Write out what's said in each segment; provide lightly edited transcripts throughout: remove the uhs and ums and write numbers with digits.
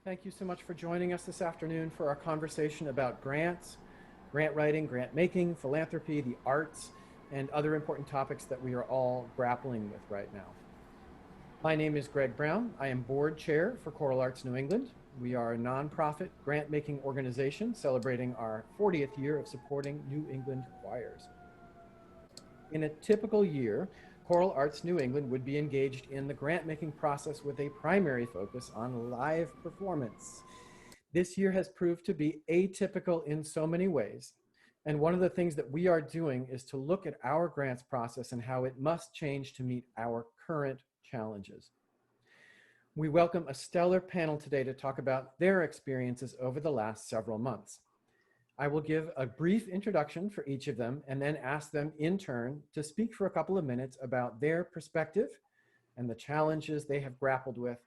Thank you so much for joining us this afternoon for our conversation about grants, grant writing, grant making, philanthropy, the arts, and other important topics that we are all grappling with right now. My name is Greg Brown. I am board chair for Choral Arts New England. We are a nonprofit grant-making organization celebrating our 40th year of supporting New England choirs. In a typical year, Choral Arts New England would be engaged in the grant-making process with a primary focus on live performance. This year has proved to be atypical in so many ways. And one of the things that we are doing is to look at our grants process and how it must change to meet our current challenges. We welcome a stellar panel today to talk about their experiences over the last several months. I will give a brief introduction for each of them and then ask them in turn to speak for a couple of minutes about their perspective and the challenges they have grappled with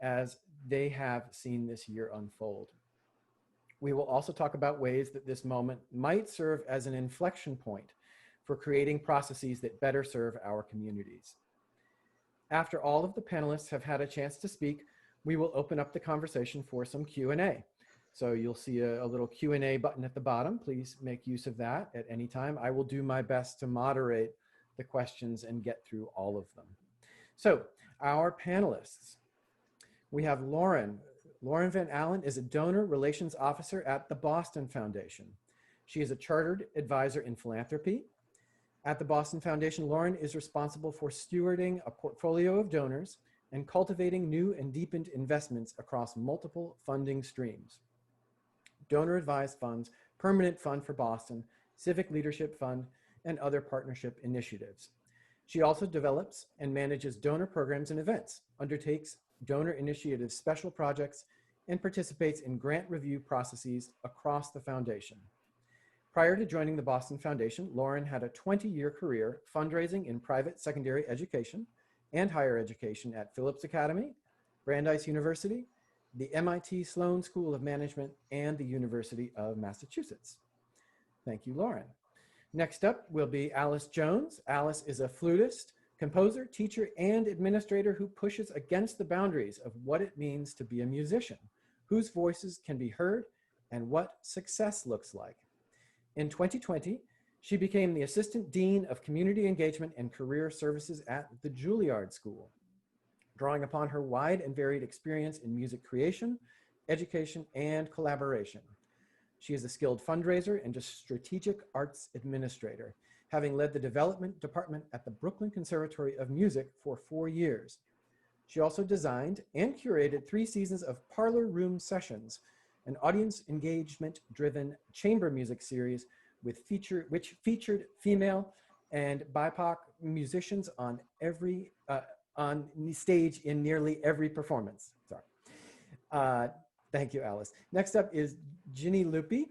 as they have seen this year unfold. We will also talk about ways that this moment might serve as an inflection point for creating processes that better serve our communities. After all of the panelists have had a chance to speak, we will open up the conversation for some Q&A. So you'll see a little Q&A button at the bottom. Please make use of that at any time. I will do my best to moderate the questions and get through all of them. So our panelists, we have Loren. Loren Van Allen is a donor relations officer at the Boston Foundation. She is a chartered advisor in philanthropy. At the Boston Foundation, Loren is responsible for stewarding a portfolio of donors and cultivating new and deepened investments across multiple funding streams: donor advised funds, permanent fund for Boston, Civic Leadership Fund, and other partnership initiatives. She also develops and manages donor programs and events, undertakes donor initiative special projects, and participates in grant review processes across the foundation. Prior to joining the Boston Foundation, Loren had a 20-year career fundraising in private secondary education and higher education at Phillips Academy, Brandeis University, the MIT Sloan School of Management, and the University of Massachusetts. Thank you, Loren. Next up will be Alice Jones. Alice is a flutist, composer, teacher, and administrator who pushes against the boundaries of what it means to be a musician, whose voices can be heard, and what success looks like. In 2020, she became the Assistant Dean of Community Engagement and Career Services at the Juilliard School, drawing upon her wide and varied experience in music creation, education, and collaboration. She is a skilled fundraiser and a strategic arts administrator, having led the development department at the Brooklyn Conservatory of Music for 4 years. She also designed and curated 3 seasons of Parlour Room Sessions, an audience engagement-driven chamber music series which featured female and BIPOC musicians on stage in nearly every performance. Sorry. Thank you, Alice. Next up is Ginny Loopy.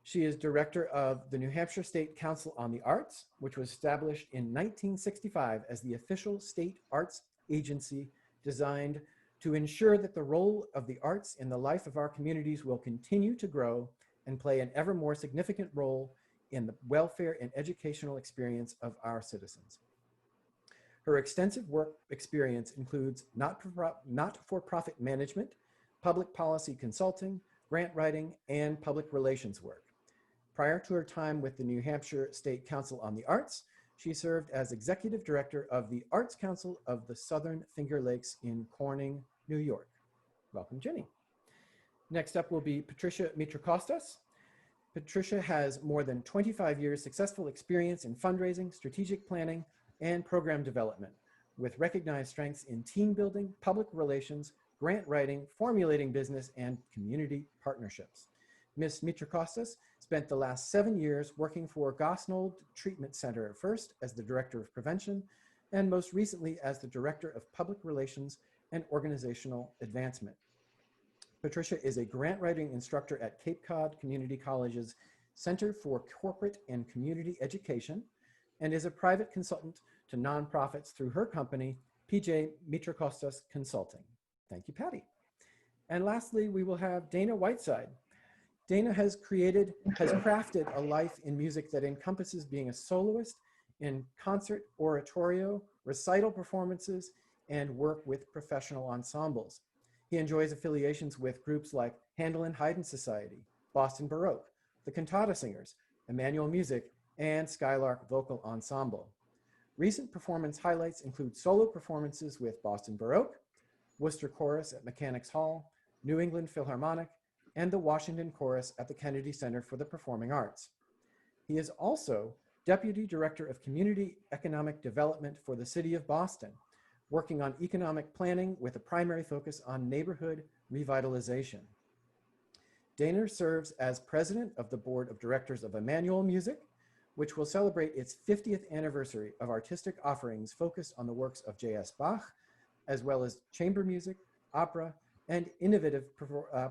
She is director of the New Hampshire State Council on the Arts, which was established in 1965 as the official state arts agency designed to ensure that the role of the arts in the life of our communities will continue to grow and play an ever more significant role in the welfare and educational experience of our citizens. Her extensive work experience includes not-for-profit management, public policy consulting, grant writing, and public relations work. Prior to her time with the New Hampshire State Council on the Arts, she served as executive director of the Arts Council of the Southern Finger Lakes in Corning, New York. Welcome, Ginny. Next up will be Patricia Mitrakostas. Patricia has more than 25 years successful experience in fundraising, strategic planning, and program development, with recognized strengths in team building, public relations, grant writing, formulating business, and community partnerships. Ms. Mitrakostas spent the last 7 years working for Gosnold Treatment Center, first as the Director of Prevention, and most recently as the Director of Public Relations and Organizational Advancement. Patricia is a grant writing instructor at Cape Cod Community College's Center for Corporate and Community Education, and is a private consultant to nonprofits through her company, PJ Mitrakostas Consulting. Thank you, Patty. And lastly, we will have Dana Whiteside. Dana has crafted a life in music that encompasses being a soloist in concert, oratorio, recital performances, and work with professional ensembles. He enjoys affiliations with groups like Handel and Haydn Society, Boston Baroque, the Cantata Singers, Emmanuel Music, and Skylark Vocal Ensemble. Recent performance highlights include solo performances with Boston Baroque, Worcester Chorus at Mechanics Hall, New England Philharmonic, and the Washington Chorus at the Kennedy Center for the Performing Arts. He is also Deputy Director of Community Economic Development for the City of Boston, working on economic planning with a primary focus on neighborhood revitalization. Dana serves as President of the Board of Directors of Emmanuel Music, which will celebrate its 50th anniversary of artistic offerings focused on the works of J.S. Bach, as well as chamber music, opera, and innovative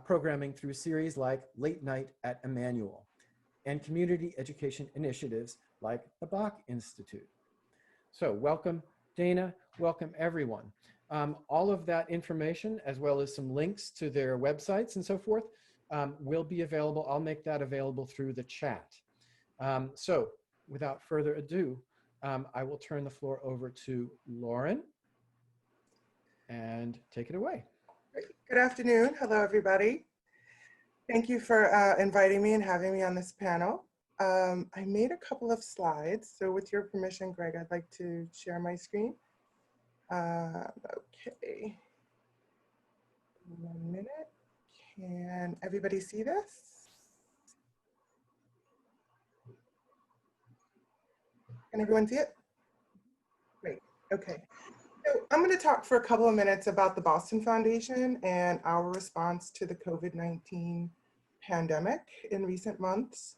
programming through series like Late Night at Emmanuel, and community education initiatives like the Bach Institute. So welcome, Dana, welcome everyone. All of that information, as well as some links to their websites and so forth, will be available. I'll make that available through the chat. So without further ado, I will turn the floor over to Loren and take it away. Good afternoon. Hello, everybody. Thank you for inviting me and having me on this panel. I made a couple of slides. So with your permission, Greg, I'd like to share my screen. Okay. 1 minute. Can everybody see this? Can everyone see it? Great. Okay. So I'm going to talk for a couple of minutes about the Boston Foundation and our response to the COVID-19 pandemic in recent months.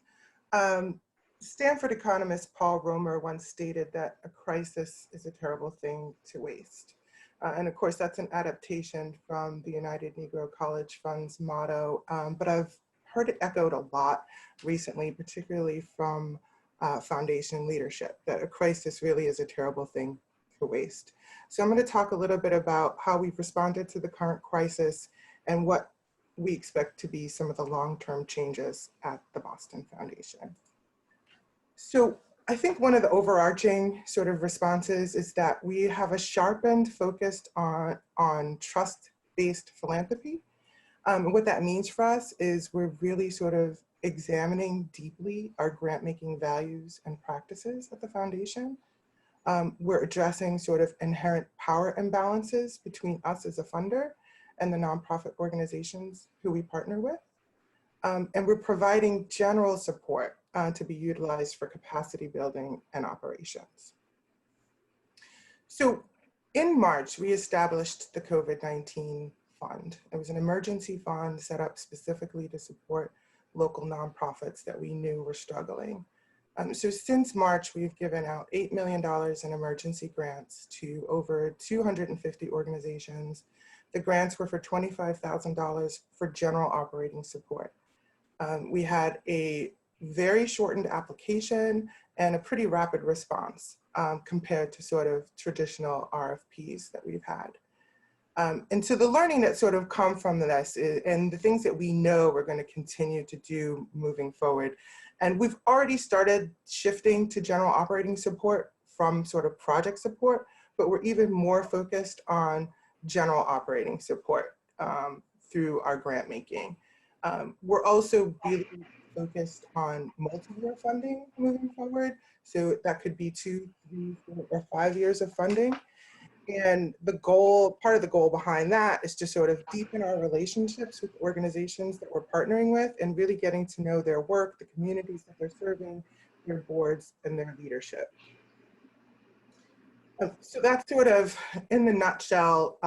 Stanford economist Paul Romer once stated that a crisis is a terrible thing to waste. And of course, that's an adaptation from the United Negro College Fund's motto, but I've heard it echoed a lot recently, particularly from foundation leadership, that a crisis really is a terrible thing to waste. So I'm going to talk a little bit about how we've responded to the current crisis and what we expect to be some of the long-term changes at the Boston Foundation. So I think one of the overarching sort of responses is that we have a sharpened focus on trust-based philanthropy. And what that means for us is we're really sort of examining deeply our grant-making values and practices at the foundation. We're addressing sort of inherent power imbalances between us as a funder and the nonprofit organizations who we partner with. And we're providing general support to be utilized for capacity building and operations. So in March, we established the COVID-19 fund. It was an emergency fund set up specifically to support local nonprofits that we knew were struggling. So since March, we've given out $8 million in emergency grants to over 250 organizations. The grants were for $25,000 for general operating support. We had a very shortened application and a pretty rapid response compared to sort of traditional RFPs that we've had. And so the learning that sort of come from this is, and the things that we know we're going to continue to do moving forward. And we've already started shifting to general operating support from sort of project support, but we're even more focused on general operating support through our grant making. We're also really focused on multi-year funding moving forward. So that could be 2, 3, 4, or 5 years of funding. And the goal, part of the goal behind that is to sort of deepen our relationships with organizations that we're partnering with and really getting to know their work, the communities that they're serving, their boards, and their leadership. So that's sort of, in the nutshell,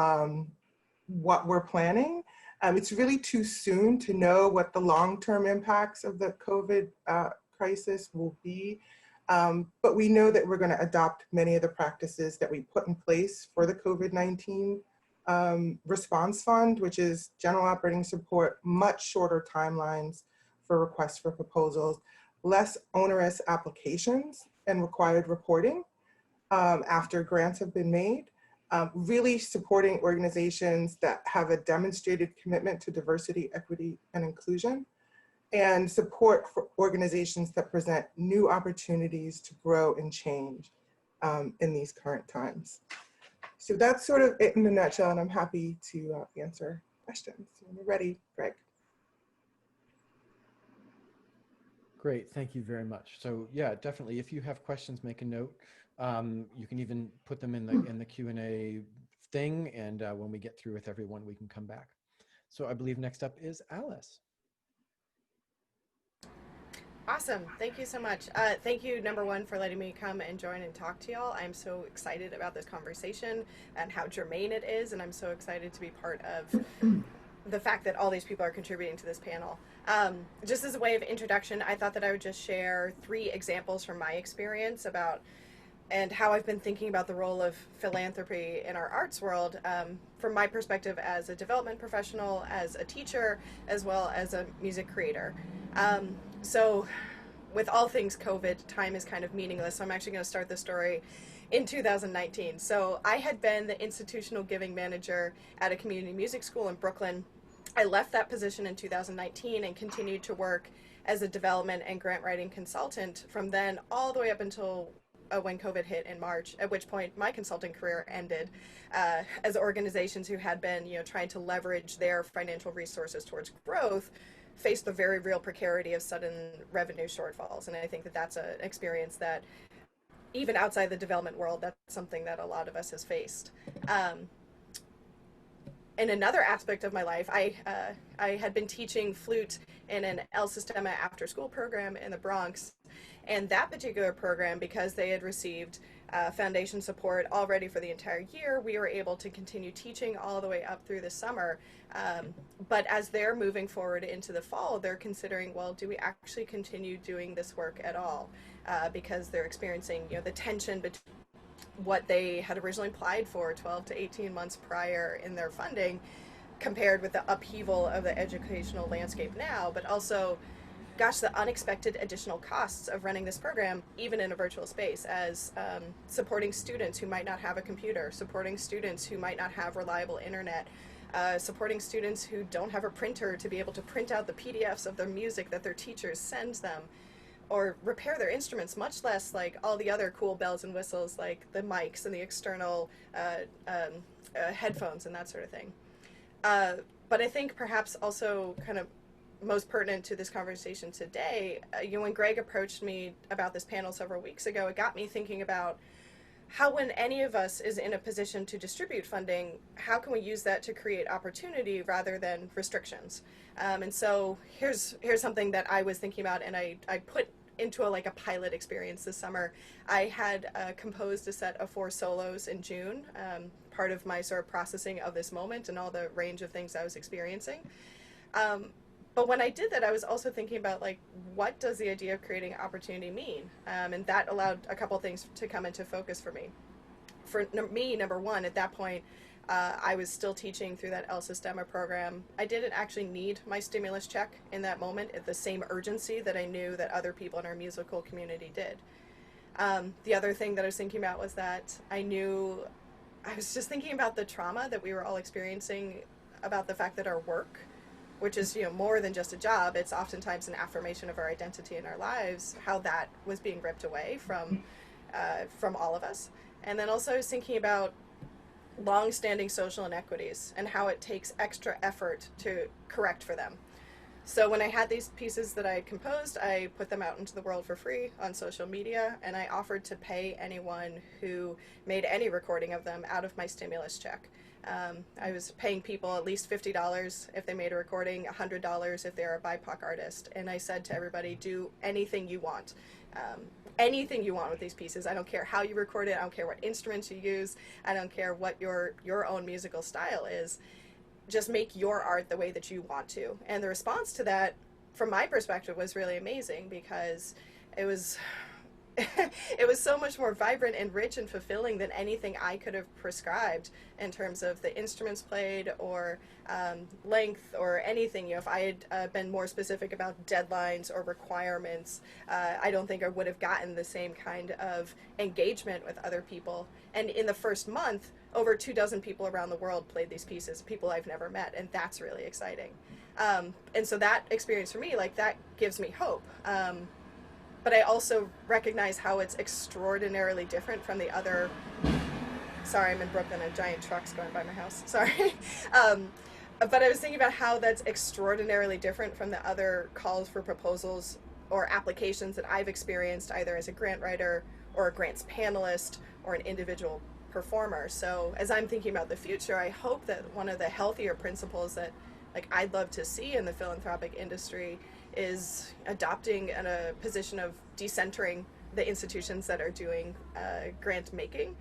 what we're planning. It's really too soon to know what the long-term impacts of the COVID crisis will be. But we know that we're going to adopt many of the practices that we put in place for the COVID-19 response fund, which is general operating support, much shorter timelines for requests for proposals, less onerous applications and required reporting after grants have been made, really supporting organizations that have a demonstrated commitment to diversity, equity, and inclusion, and support for organizations that present new opportunities to grow and change in these current times. So that's sort of it in a nutshell, and I'm happy to answer questions. We're ready, Greg. Great, thank you very much. So yeah, definitely, if you have questions, make a note. You can even put them in the Q&A thing, and when we get through with everyone, we can come back. So I believe next up is Alice. Awesome. Thank you so much. Thank you, number one, for letting me come and join and talk to y'all. I'm so excited about this conversation and how germane it is, and I'm so excited to be part of the fact that all these people are contributing to this panel. Just as a way of introduction, I thought that I would just share 3 examples from my experience about and how I've been thinking about the role of philanthropy in our arts world from my perspective as a development professional, as a teacher, as well as a music creator. So with all things COVID, time is kind of meaningless. So I'm actually going to start the story in 2019. So I had been the institutional giving manager at a community music school in Brooklyn. I left that position in 2019 and continued to work as a development and grant writing consultant from then all the way up until when COVID hit in March, at which point my consulting career ended, as organizations who had been, trying to leverage their financial resources towards growth faced the very real precarity of sudden revenue shortfalls. And I think that that's an experience that even outside the development world, that's something that a lot of us has faced. In another aspect of my life, I had been teaching flute in an El Sistema after school program in the Bronx. And that particular program, because they had received foundation support already for the entire year, we were able to continue teaching all the way up through the summer. But as they're moving forward into the fall, they're considering, well, do we actually continue doing this work at all? Because they're experiencing, the tension between what they had originally applied for 12 to 18 months prior in their funding compared with the upheaval of the educational landscape now, but also, gosh, the unexpected additional costs of running this program, even in a virtual space, as supporting students who might not have a computer, supporting students who might not have reliable internet, supporting students who don't have a printer to be able to print out the PDFs of their music that their teachers send them, or repair their instruments, much less like all the other cool bells and whistles like the mics and the external headphones and that sort of thing. But I think perhaps also kind of most pertinent to this conversation today, when Greg approached me about this panel several weeks ago, it got me thinking about how, when any of us is in a position to distribute funding, how can we use that to create opportunity rather than restrictions? And so here's something that I was thinking about, and I put into a pilot experience this summer. I had composed a set of 4 solos in June, part of my sort of processing of this moment and all the range of things I was experiencing. But when I did that, I was also thinking about, what does the idea of creating opportunity mean? And that allowed a couple things to come into focus for me. For me, number one, at that point, I was still teaching through that El Sistema program. I didn't actually need my stimulus check in that moment at the same urgency that I knew that other people in our musical community did. The other thing that I was thinking about was that I was just thinking about the trauma that we were all experiencing about the fact that our work, which is more than just a job, it's oftentimes an affirmation of our identity in our lives, how that was being ripped away from all of us. And then also I was thinking about long-standing social inequities and how it takes extra effort to correct for them. So when I had these pieces that I had composed, I put them out into the world for free on social media, and I offered to pay anyone who made any recording of them out of my stimulus check. I was paying people at least $50 if they made a recording, $100 if they're a BIPOC artist, and I said to everybody, do anything you want. Anything you want with these pieces. I don't care how you record it, I don't care what instruments you use, I don't care what your own musical style is. Just make your art the way that you want to. And the response to that, from my perspective, was really amazing, because it was it was so much more vibrant and rich and fulfilling than anything I could have prescribed in terms of the instruments played or length or anything. If I had been more specific about deadlines or requirements, I don't think I would have gotten the same kind of engagement with other people. And in the first month, over 24 people around the world played these pieces, people I've never met, and that's really exciting. And so that experience for me, that gives me hope. But I also recognize how it's extraordinarily different from the other, sorry, I'm in Brooklyn, a giant truck's going by my house, sorry. But I was thinking about how that's extraordinarily different from the other calls for proposals or applications that I've experienced either as a grant writer or a grants panelist or an individual performer. So as I'm thinking about the future, I hope that one of the healthier principles that like I'd love to see in the philanthropic industry is adopting a position of decentering the institutions that are doing grant making,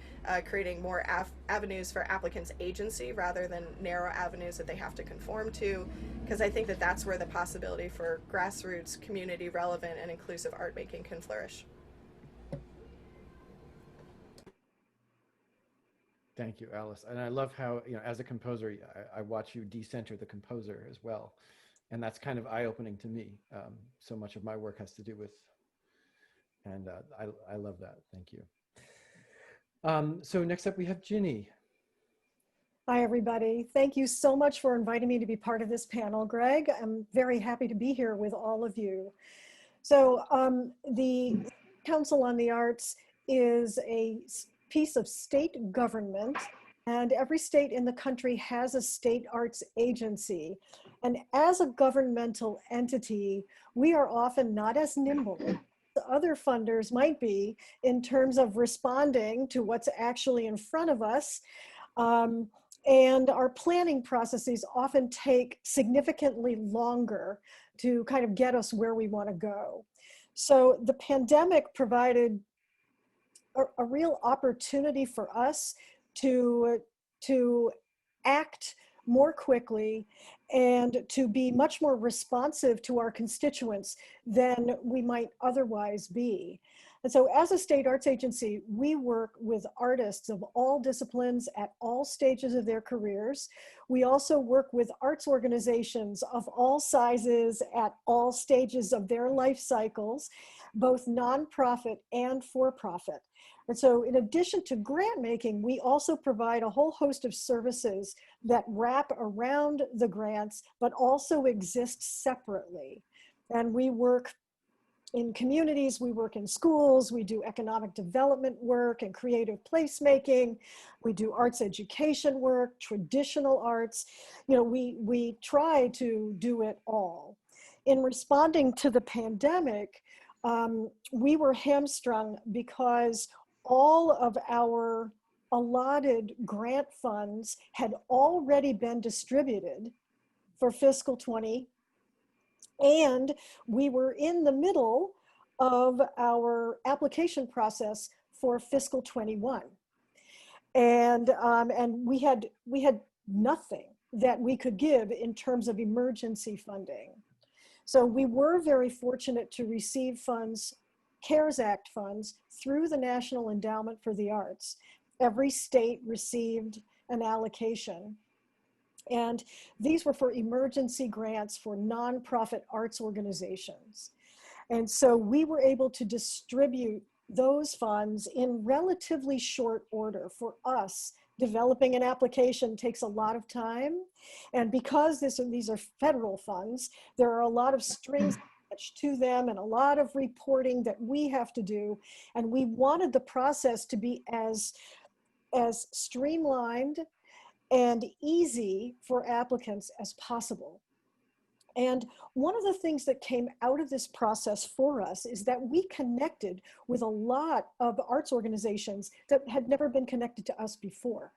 creating more avenues for applicants' agency rather than narrow avenues that they have to conform to, because I think that that's where the possibility for grassroots, community relevant, and inclusive art making can flourish. Thank you, Alice. And I love how, as a composer, I watch you decenter the composer as well. And that's kind of eye-opening to me. So much of my work has to do with, and I love that. Thank you. So next up we have Ginny. Hi, everybody. Thank you so much for inviting me to be part of this panel, Greg. I'm very happy to be here with all of you. So the Council on the Arts is a piece of state government, and every state in the country has a state arts agency. And as a governmental entity, we are often not as nimble as other funders might be in terms of responding to what's actually in front of us. And our planning processes often take significantly longer to kind of get us where we want to go. So the pandemic provided a real opportunity for us to act more quickly and to be much more responsive to our constituents than we might otherwise be. And so as a state arts agency, we work with artists of all disciplines at all stages of their careers. We also work with arts organizations of all sizes at all stages of their life cycles, both nonprofit and for-profit. And so in addition to grant making, we also provide a whole host of services that wrap around the grants, but also exist separately. And we work in communities, we work in schools, we do economic development work and creative placemaking, we do arts education work, traditional arts. We try to do it all. In responding to the pandemic, we were hamstrung because all of our allotted grant funds had already been distributed for fiscal 20, and we were in the middle of our application process for fiscal 21. And we had nothing that we could give in terms of emergency funding. So we were very fortunate to receive funds, CARES Act funds, through the National Endowment for the Arts. Every state received an allocation. And these were for emergency grants for nonprofit arts organizations. And so we were able to distribute those funds in relatively short order. For us, developing an application takes a lot of time. And because these are federal funds, there are a lot of strings attached to them and a lot of reporting that we have to do. And we wanted the process to be as streamlined and easy for applicants as possible. And one of the things that came out of this process for us is that we connected with a lot of arts organizations that had never been connected to us before.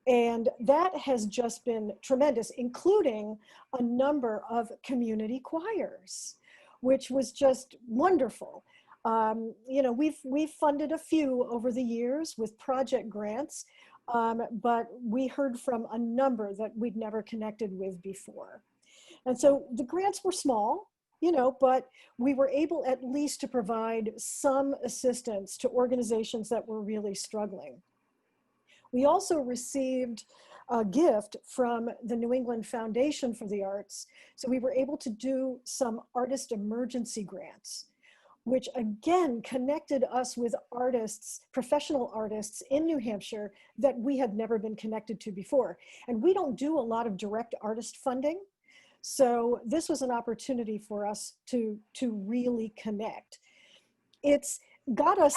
And that has just been tremendous, including a number of community choirs, which was just wonderful. We've funded a few over the years with project grants, but we heard from a number that we'd never connected with before. And so the grants were small, but we were able at least to provide some assistance to organizations that were really struggling. We also received a gift from the New England Foundation for the Arts. So we were able to do some artist emergency grants, which again connected us with artists, professional artists in New Hampshire that we had never been connected to before. And we don't do a lot of direct artist funding. So this was an opportunity for us to really connect. It's got us,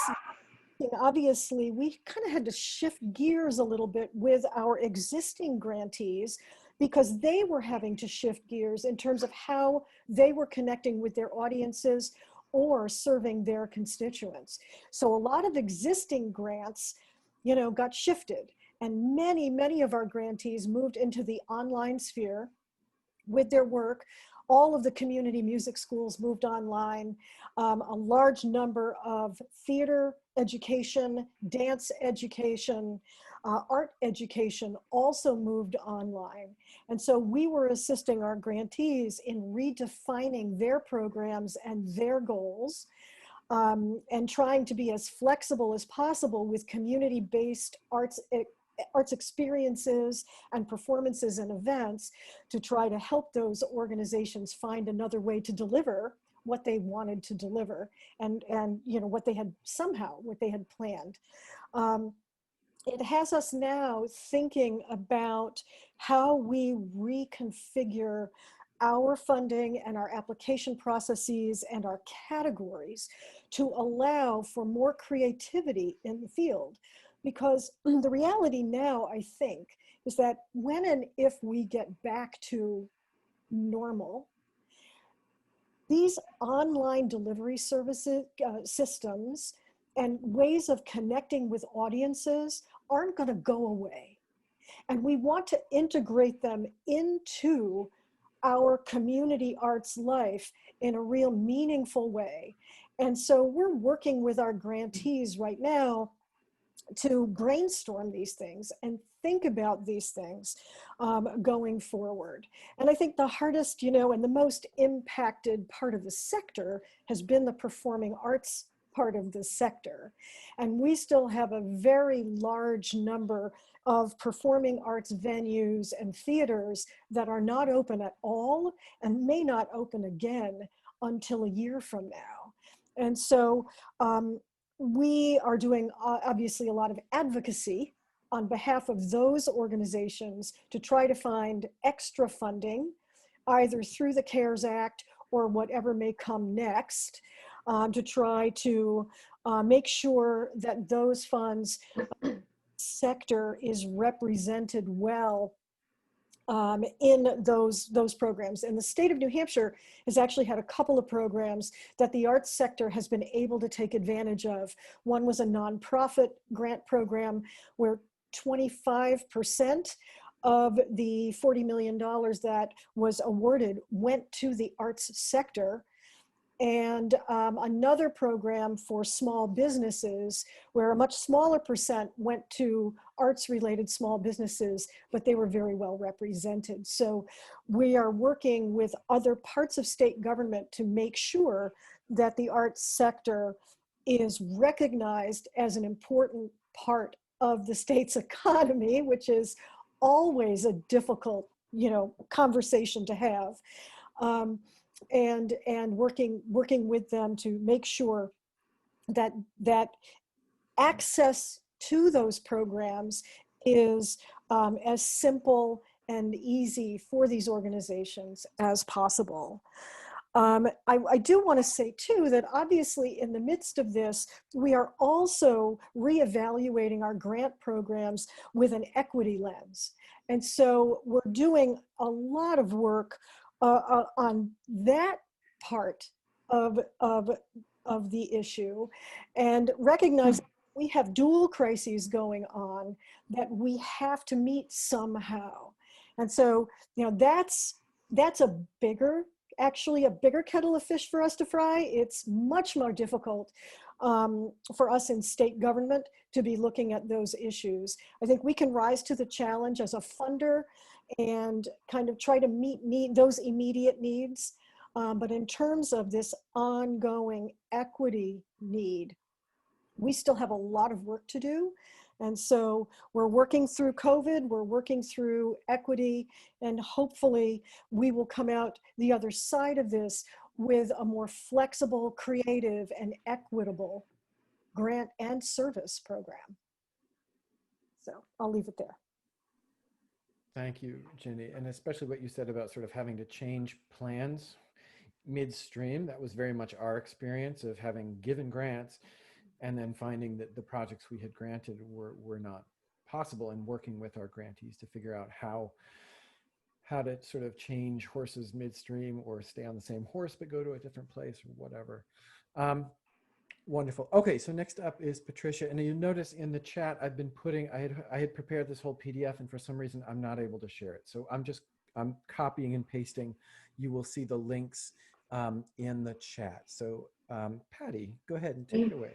obviously, we kind of had to shift gears a little bit with our existing grantees because they were having to shift gears in terms of how they were connecting with their audiences or serving their constituents. So a lot of existing grants, you know, got shifted, and many of our grantees moved into the online sphere with their work. All of the community music schools moved online. A large number of theater education, dance education, art education also moved online. And so we were assisting our grantees in redefining their programs and their goals, and trying to be as flexible as possible with community-based arts experiences and performances and events to try to help those organizations find another way to deliver what they wanted to deliver, and you know, what they had planned. It has us now thinking about how we reconfigure our funding and our application processes and our categories to allow for more creativity in the field. Because the reality now, I think, is that when and if we get back to normal, these online delivery services, systems, and ways of connecting with audiences aren't going to go away. And we want to integrate them into our community arts life in a real meaningful way. And so we're working with our grantees right now to brainstorm these things and think about these things going forward. And I think the hardest, you know, and the most impacted part of the sector has been the performing arts part of the sector. And we still have a very large number of performing arts venues and theaters that are not open at all and may not open again until a year from now. And so we are doing obviously a lot of advocacy on behalf of those organizations to try to find extra funding, either through the CARES Act or whatever may come next, to try to make sure that those funds sector is represented well in those programs. And the state of New Hampshire has actually had a couple of programs that the arts sector has been able to take advantage of. One was a nonprofit grant program where 25% of the $40 million that was awarded went to the arts sector. And another program for small businesses where a much smaller percent went to arts related small businesses, but they were very well represented. So we are working with other parts of state government to make sure that the arts sector is recognized as an important part of the state's economy, which is always a difficult, you know, conversation to have. And working with them to make sure that access to those programs is as simple and easy for these organizations as possible. I do want to say too that obviously in the midst of this, we are also reevaluating our grant programs with an equity lens. And so we're doing a lot of work on that part of the issue, and recognize we have dual crises going on that we have to meet somehow. And so, you know, that's actually a bigger kettle of fish for us to fry. It's much more difficult for us in state government to be looking at those issues. I think we can rise to the challenge as a funder and kind of try to meet those immediate needs. But in terms of this ongoing equity need, we still have a lot of work to do. And so we're working through COVID, we're working through equity, and hopefully we will come out the other side of this with a more flexible, creative, and equitable grant and service program. So I'll leave it there. Thank you, Ginny. And especially what you said about sort of having to change plans midstream. That was very much our experience of having given grants and then finding that the projects we had granted were not possible, and working with our grantees to figure out how how to sort of change horses midstream or stay on the same horse but go to a different place or whatever. Wonderful. Okay, so next up is Patricia, and you notice in the chat I've been putting, I had prepared this whole PDF, and for some reason I'm not able to share it. So I'm copying and pasting. You will see the links in the chat. So Patty, go ahead and take it away.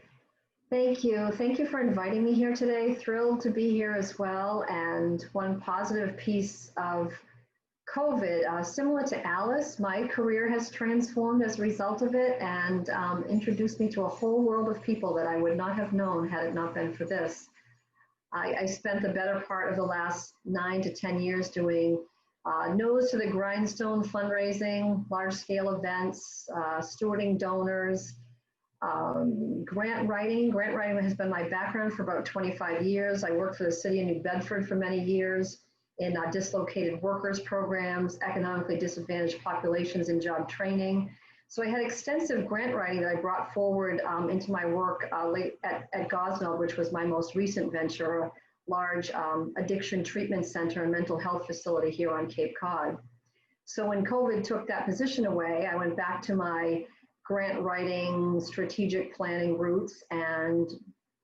Thank you. Thank you for inviting me here today. Thrilled to be here as well. And one positive piece of COVID, similar to Alice, my career has transformed as a result of it and introduced me to a whole world of people that I would not have known had it not been for this. I spent the better part of the last 9 to 10 years doing nose to the grindstone fundraising, large scale events, stewarding donors, grant writing. Grant writing has been my background for about 25 years. I worked for the city of New Bedford for many years in dislocated workers programs, economically disadvantaged populations in job training. So I had extensive grant writing that I brought forward into my work late at Gosnell, which was my most recent venture, a large addiction treatment center and mental health facility here on Cape Cod. So when COVID took that position away, I went back to my grant writing, strategic planning roots and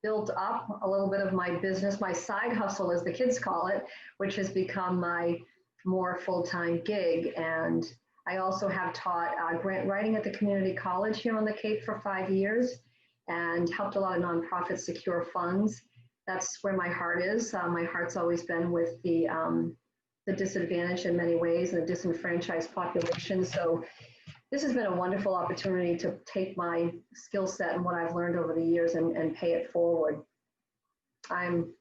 built up a little bit of my business, my side hustle, as the kids call it, which has become my more full-time gig. And I also have taught grant writing at the community college here on the Cape for 5 years and helped a lot of nonprofits secure funds. That's where my heart is. My heart's always been with the disadvantaged in many ways and the disenfranchised population. So this has been a wonderful opportunity to take my skill set and what I've learned over the years and pay it forward. I'm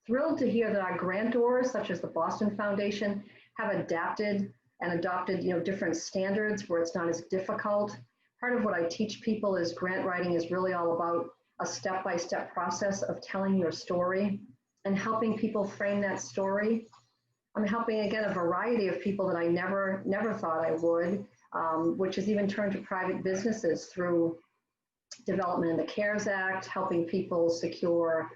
thrilled to hear that our grantors, such as the Boston Foundation, have adapted and adopted different standards where it's not as difficult. Part of what I teach people is grant writing is really all about a step-by-step process of telling your story and helping people frame that story. I'm helping, again, a variety of people that I never thought I would. Which has even turned to private businesses through development in the CARES Act, helping people secure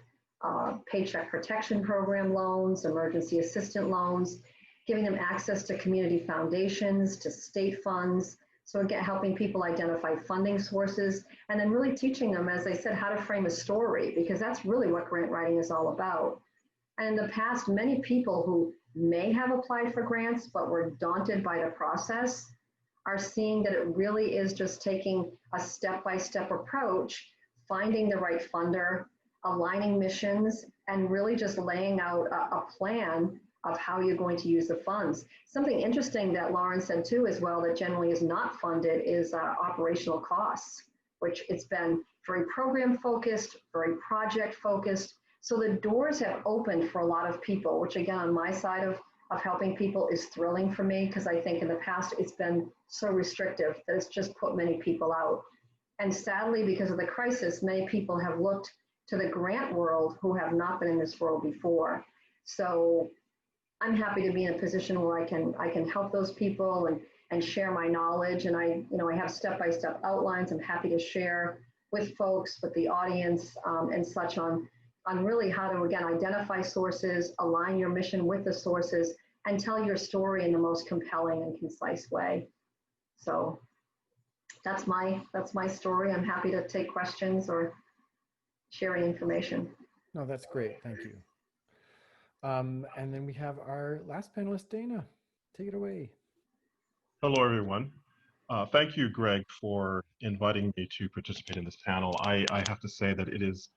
paycheck protection program loans, emergency assistant loans, giving them access to community foundations, to state funds. So again, helping people identify funding sources, and then really teaching them, as I said, how to frame a story, because that's really what grant writing is all about. And in the past, many people who may have applied for grants but were daunted by the process are seeing that it really is just taking a step-by-step approach, finding the right funder, aligning missions, and really just laying out a plan of how you're going to use the funds. Something interesting that Loren said too as well that generally is not funded is operational costs, which it's been very program focused, very project focused. So the doors have opened for a lot of people, which again, on my side of helping people is thrilling for me, because I think in the past it's been so restrictive that it's just put many people out. And sadly, because of the crisis, many people have looked to the grant world who have not been in this world before. So I'm happy to be in a position where I can help those people and share my knowledge. And I have step-by-step outlines I'm happy to share with folks, with the audience and such on really how to, again, identify sources, align your mission with the sources, and tell your story in the most compelling and concise way. So that's my story. I'm happy to take questions or share any information. No, that's great. Thank you. And then we have our last panelist, Dana. Take it away. Hello, everyone. Thank you, Greg, for inviting me to participate in this panel. I have to say that it is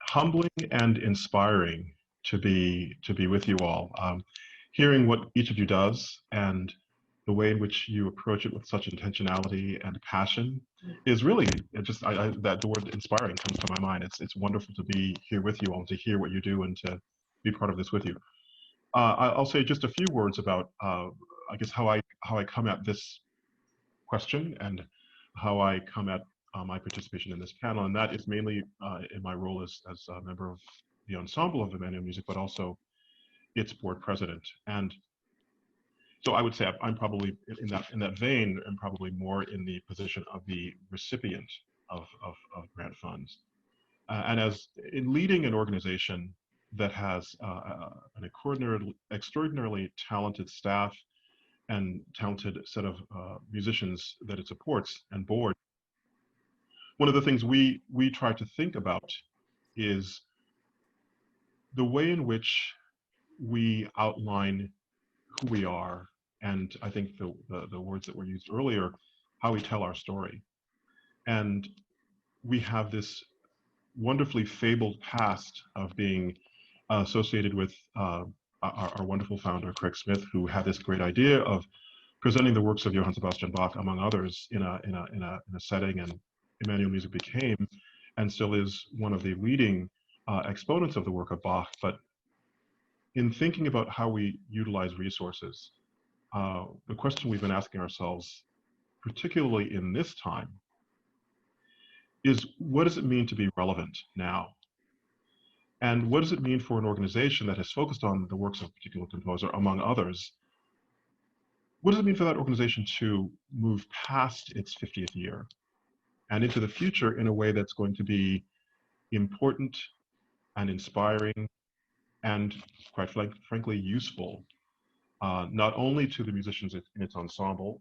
humbling and inspiring to be with you all. Hearing what each of you does and the way in which you approach it with such intentionality and passion is really that word inspiring comes to my mind. It's wonderful to be here with you all, to hear what you do and to be part of this with you. I'll say just a few words about I guess how I come at this question and how I come at my participation in this panel, and that is mainly in my role as a member of the ensemble of Emmanuel Music, but also its board president. And so I would say I'm probably in that vein, and probably more in the position of the recipient of grant funds. And as in leading an organization that has an extraordinarily talented staff and talented set of musicians that it supports and board. One of the things we try to think about is the way in which we outline who we are, and I think the words that were used earlier, how we tell our story. And we have this wonderfully fabled past of being associated with our wonderful founder, Craig Smith, who had this great idea of presenting the works of Johann Sebastian Bach, among others, in a setting, and Emmanuel Music became and still is one of the leading exponents of the work of Bach. But in thinking about how we utilize resources, the question we've been asking ourselves, particularly in this time, is what does it mean to be relevant now? And what does it mean for an organization that has focused on the works of a particular composer, among others? What does it mean for that organization to move past its 50th year and into the future in a way that's going to be important and inspiring and, quite frankly, useful, not only to the musicians in its ensemble,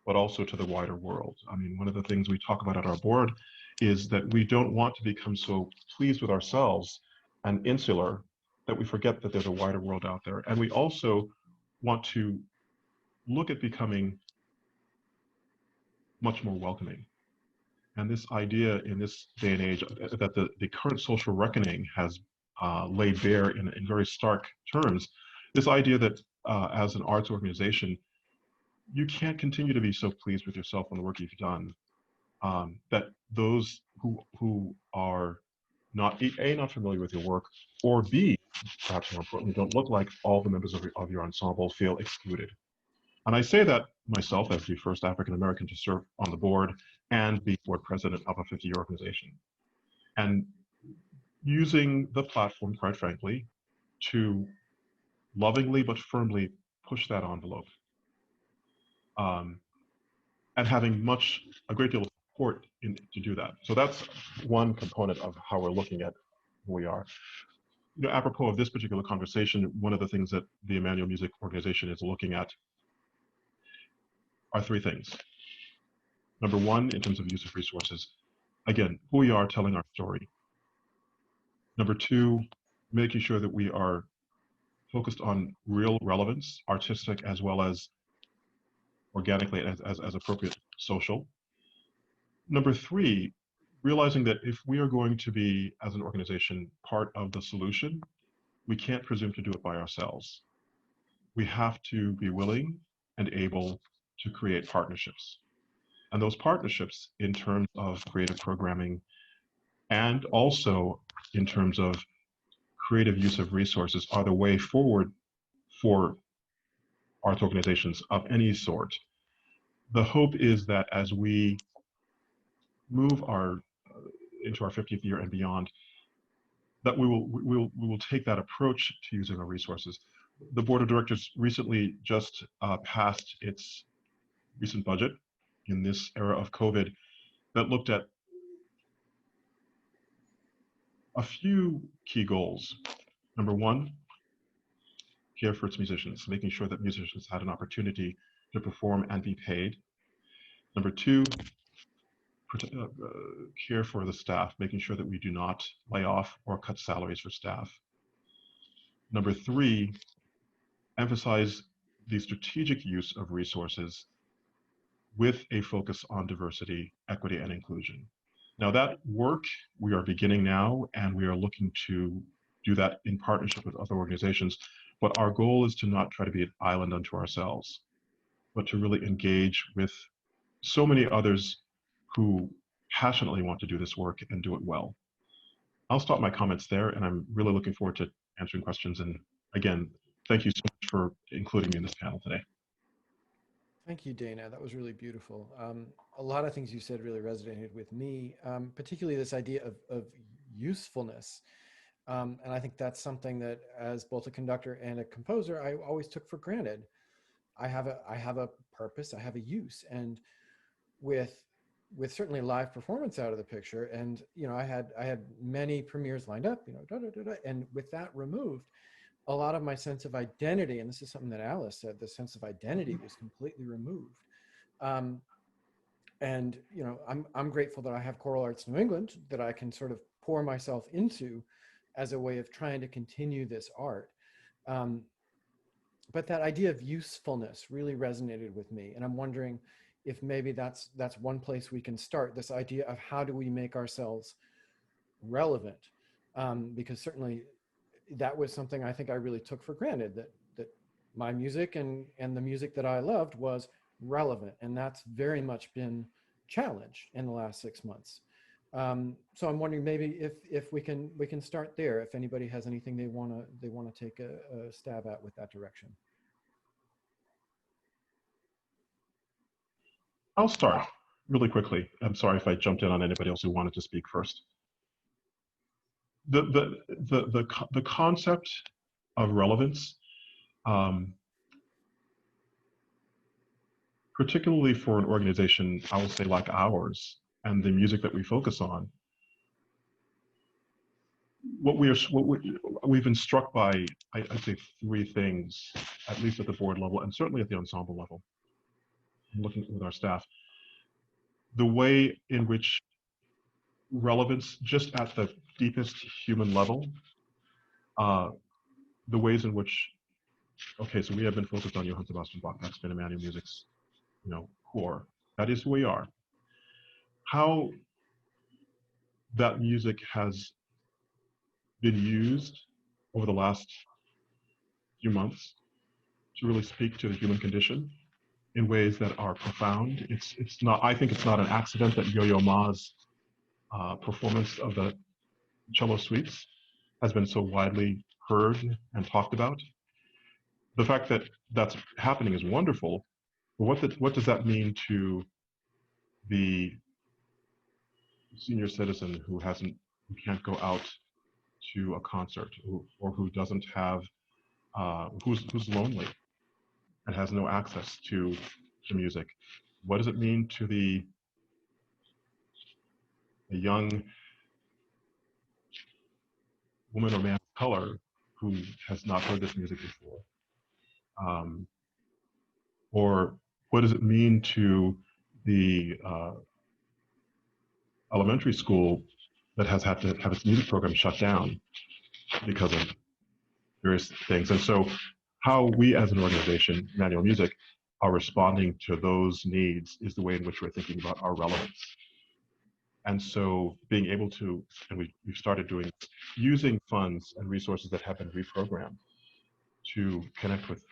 but also to the wider world? I mean, one of the things we talk about at our board is that we don't want to become so pleased with ourselves and insular that we forget that there's a wider world out there. And we also want to look at becoming much more welcoming. And this idea in this day and age that the current social reckoning has laid bare in very stark terms, this idea that as an arts organization, you can't continue to be so pleased with yourself and the work you've done, that those who are not familiar with your work, or B, perhaps more importantly, don't look like all the members of your ensemble, feel excluded. And I say that myself as the first African American to serve on the board and be board president of a 50-year organization. And using the platform, quite frankly, to lovingly but firmly push that envelope. And having a great deal of support to do that. So that's one component of how we're looking at who we are. You know, apropos of this particular conversation, one of the things that the Emmanuel Music Organization is looking at are three things. Number one, in terms of use of resources, again, who we are, telling our story. Number two, making sure that we are focused on real relevance, artistic as well as organically as appropriate social. Number three, realizing that if we are going to be, as an organization, part of the solution, we can't presume to do it by ourselves. We have to be willing and able to create partnerships. And those partnerships, in terms of creative programming and also in terms of creative use of resources, are the way forward for arts organizations of any sort. The hope is that as we move into our 50th year and beyond, that we will take that approach to using our resources. The board of directors recently just passed its recent budget in this era of COVID that looked at a few key goals. Number one, care for its musicians, making sure that musicians had an opportunity to perform and be paid. Number two, care for the staff, making sure that we do not lay off or cut salaries for staff. Number three, emphasize the strategic use of resources with a focus on diversity, equity, and inclusion. Now that work we are beginning now, and we are looking to do that in partnership with other organizations, but our goal is to not try to be an island unto ourselves, but to really engage with so many others who passionately want to do this work and do it well. I'll stop my comments there, and I'm really looking forward to answering questions. And again, thank you so much for including me in this panel today. Thank you, Dana. That was really beautiful. A lot of things you said really resonated with me, particularly this idea of usefulness. And I think that's something that, as both a conductor and a composer, I always took for granted. I have a purpose, I have a use. And with with certainly live performance out of the picture. And, you know, I had many premieres lined up, you know, and with that removed, a lot of my sense of identity, and this is something that Alice said, the sense of identity was completely removed. And, you know, I'm grateful that I have Choral Arts New England that I can sort of pour myself into as a way of trying to continue this art. But that idea of usefulness really resonated with me. And I'm wondering if maybe that's one place we can start, this idea of how do we make ourselves relevant? Because certainly that was something I think I really took for granted, that my music and the music that I loved was relevant. And that's very much been challenged in the last 6 months. So I'm wondering maybe if we can start there, if anybody has anything they want to take a stab at with that direction. I'll start really quickly. I'm sorry if I jumped in on anybody else who wanted to speak first. The concept of relevance, particularly for an organization, I will say like ours, and the music that we focus on, we've been struck by, I'd say 3 things, at least at the board level, and certainly at the ensemble level, looking with our staff. The way in which relevance, just at the deepest human level, the ways in which, okay, so we have been focused on Johann Sebastian Bach, that's been Emmanuel Music's, you know, core. That is who we are. How that music has been used over the last few months to really speak to the human condition in ways that are profound. It's not, I think it's not an accident that Yo-Yo Ma's performance of the cello suites has been so widely heard and talked about. The fact that that's happening is wonderful, but what does that mean to the senior citizen who can't go out to a concert, or who doesn't have, who's lonely and has no access to music? What does it mean to the young woman or man of color who has not heard this music before? Or what does it mean to the elementary school that has had to have its music program shut down because of various things? And so how we as an organization, Manual Music, are responding to those needs is the way in which we're thinking about our relevance. And so being able to, and we've started doing, using funds and resources that have been reprogrammed to connect with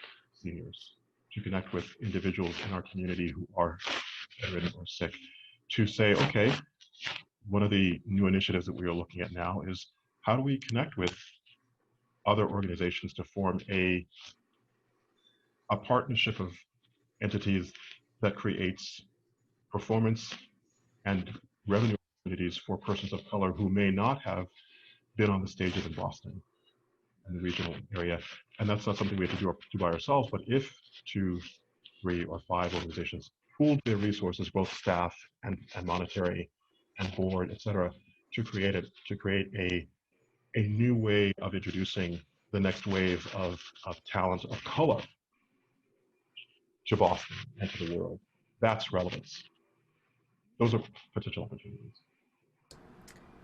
seniors, to connect with individuals in our community who are bedridden or sick, to say, okay, one of the new initiatives that we are looking at now is how do we connect with other organizations to form a partnership of entities that creates performance and revenue opportunities for persons of color who may not have been on the stages in Boston and the regional area. And that's not something we have to do by ourselves, but if 2, 3, or 5 organizations pooled their resources, both staff and monetary and board, et cetera, to create a new way of introducing the next wave of talent of color to Boston and to the world. That's relevance. Those are potential opportunities.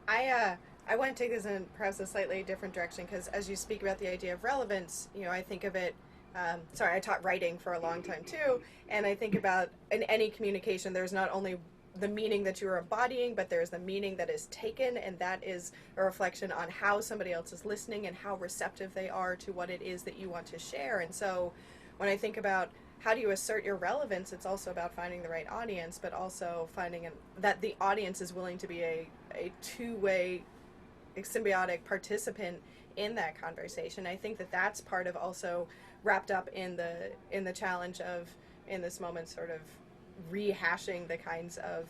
I want to take this in perhaps a slightly different direction, because as you speak about the idea of relevance, you know, I think of it, sorry, I taught writing for a long time too, and I think about in any communication, there's not only the meaning that you're embodying, but there's the meaning that is taken, and that is a reflection on how somebody else is listening and how receptive they are to what it is that you want to share. And so when I think about how do you assert your relevance, it's also about finding the right audience, but also finding that the audience is willing to be a two-way symbiotic participant in that conversation. I think that that's part of also wrapped up in the challenge of, in this moment, sort of rehashing the kinds of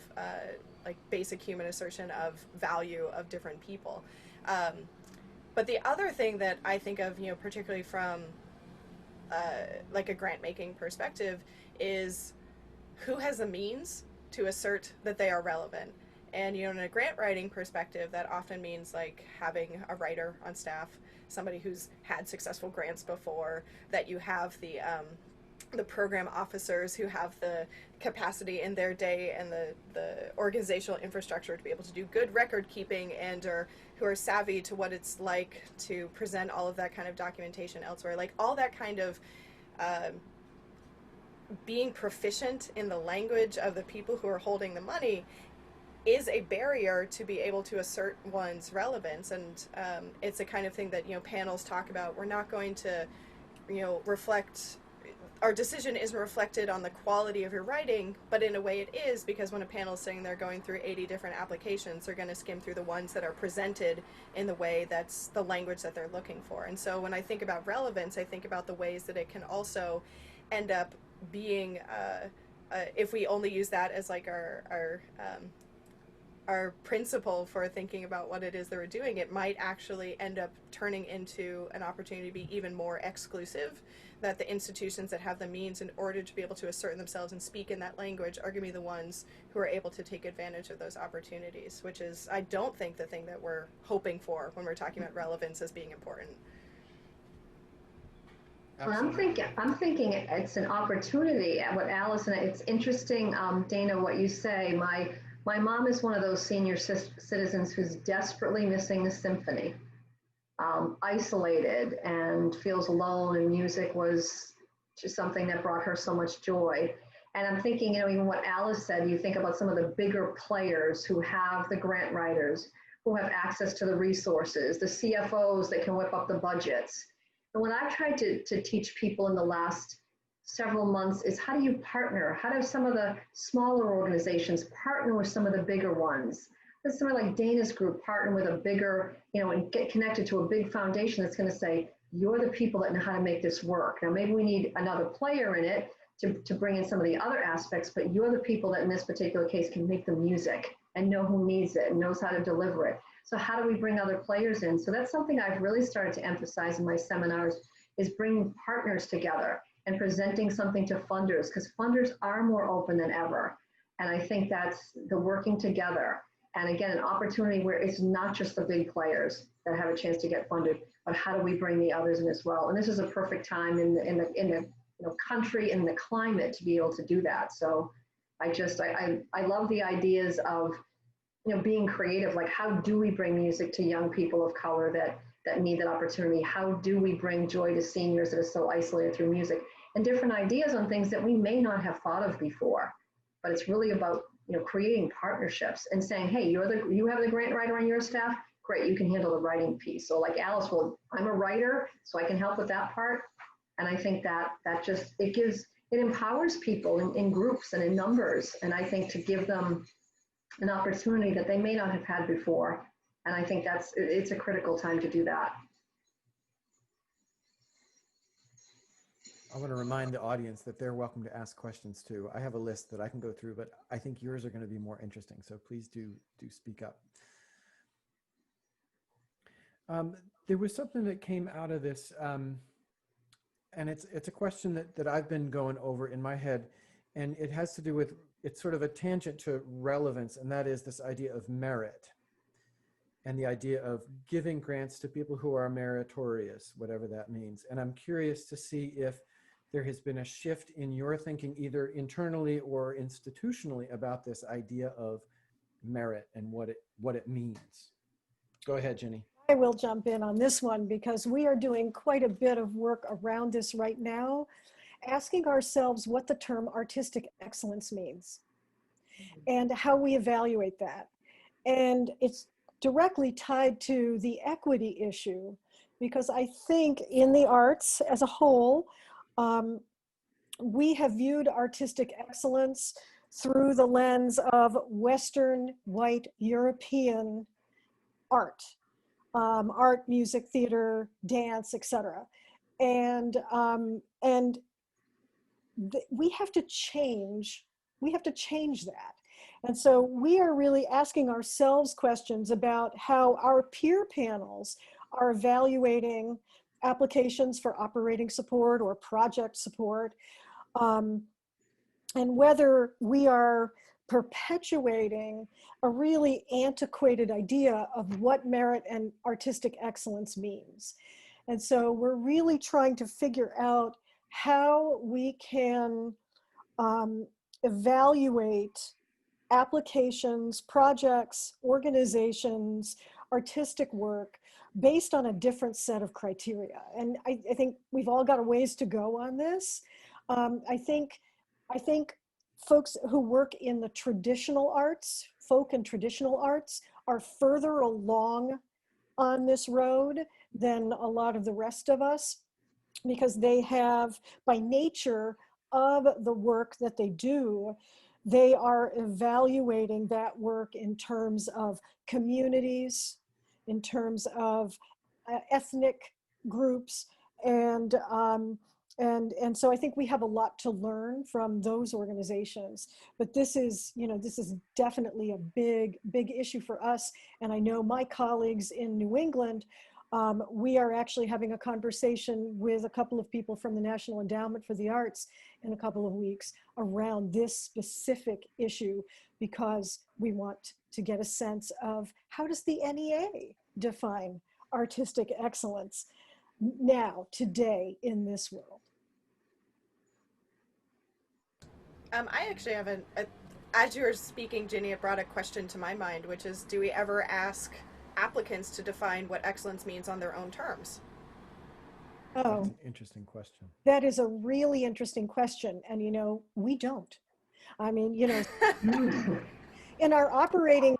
like basic human assertion of value of different people. But the other thing that I think of, you know, particularly from like a grant making perspective, is who has the means to assert that they are relevant. And, you know, in a grant writing perspective, that often means like having a writer on staff, somebody who's had successful grants before, that you have the program officers who have the capacity in their day and the organizational infrastructure to be able to do good record keeping, and or who are savvy to what it's like to present all of that kind of documentation elsewhere. Like all that kind of being proficient in the language of the people who are holding the money is a barrier to be able to assert one's relevance. And it's a kind of thing that, you know, panels talk about. We're not going to, you know, reflect, our decision isn't reflected on the quality of your writing, but in a way it is, because when a panel is sitting there going through 80 different applications, they're going to skim through the ones that are presented in the way that's the language that they're looking for. And so when I think about relevance, I think about the ways that it can also end up being, if we only use that as like our principle for thinking about what it is that we're doing, it might actually end up turning into an opportunity to be even more exclusive, that the institutions that have the means in order to be able to assert themselves and speak in that language are going to be the ones who are able to take advantage of those opportunities, which is, I don't think, the thing that we're hoping for when we're talking about relevance as being important. Well, I'm thinking it's an opportunity. What Alice and it's interesting, Dana, what you say. My mom is one of those senior citizens who's desperately missing the symphony, isolated and feels alone, and music was just something that brought her so much joy. And I'm thinking, you know, even what Alice said, you think about some of the bigger players who have the grant writers, who have access to the resources, the CFOs that can whip up the budgets. And what I've tried to teach people in the last several months is, how do you partner? How do some of the smaller organizations partner with some of the bigger ones? Does somebody like Dana's group partner with a bigger, you know, and get connected to a big foundation that's going to say, you're the people that know how to make this work. Now, maybe we need another player in it to bring in some of the other aspects, but you're the people that in this particular case can make the music and know who needs it and knows how to deliver it. So how do we bring other players in? So that's something I've really started to emphasize in my seminars, is bringing partners together and presenting something to funders, because funders are more open than ever. And I think that's the working together. And again, an opportunity where it's not just the big players that have a chance to get funded, but how do we bring the others in as well? And this is a perfect time in the country and the climate to be able to do that. So I love the ideas of, you know, being creative. Like, how do we bring music to young people of color that need that opportunity? How do we bring joy to seniors that are so isolated through music? And different ideas on things that we may not have thought of before. But it's really about, you know, creating partnerships and saying, hey, you have the grant writer on your staff, great, you can handle the writing piece. So like Alice, well, I'm a writer, so I can help with that part. And I think that just, it empowers people in groups and in numbers. And I think to give them an opportunity that they may not have had before. And I think it's a critical time to do that. I want to remind the audience that they're welcome to ask questions too. I have a list that I can go through, but I think yours are going to be more interesting. So please do speak up. There was something that came out of this, and it's a question that I've been going over in my head, and it has to do with, it's sort of a tangent to relevance, and that is this idea of merit and the idea of giving grants to people who are meritorious, whatever that means. And I'm curious to see if there has been a shift in your thinking, either internally or institutionally, about this idea of merit and what it means. Go ahead, Ginny. I will jump in on this one because we are doing quite a bit of work around this right now, asking ourselves what the term artistic excellence means and how we evaluate that. And it's directly tied to the equity issue, because I think in the arts as a whole, we have viewed artistic excellence through the lens of Western, white, European art. Art, music, theater, dance, etc. And we have to change that. And so we are really asking ourselves questions about how our peer panels are evaluating applications for operating support or project support, and whether we are perpetuating a really antiquated idea of what merit and artistic excellence means. And so we're really trying to figure out how we can evaluate applications, projects, organizations, artistic work based on a different set of criteria. And I think we've all got a ways to go on this. I think folks who work in the traditional arts, folk and traditional arts, are further along on this road than a lot of the rest of us, because they have, by nature of the work that they do, they are evaluating that work in terms of communities, in terms of ethnic groups, and so I think we have a lot to learn from those organizations. But this is, this is definitely a big issue for us. And I know my colleagues in New England, we are actually having a conversation with a couple of people from the National Endowment for the Arts in a couple of weeks around this specific issue, because we want to get a sense of how does the NEA define artistic excellence now, today, in this world. I actually have as you were speaking, Ginny, it brought a question to my mind, which is, do we ever ask applicants to define what excellence means on their own terms? Oh, that's an interesting question. That is a really interesting question. And, we don't. I mean, in our operating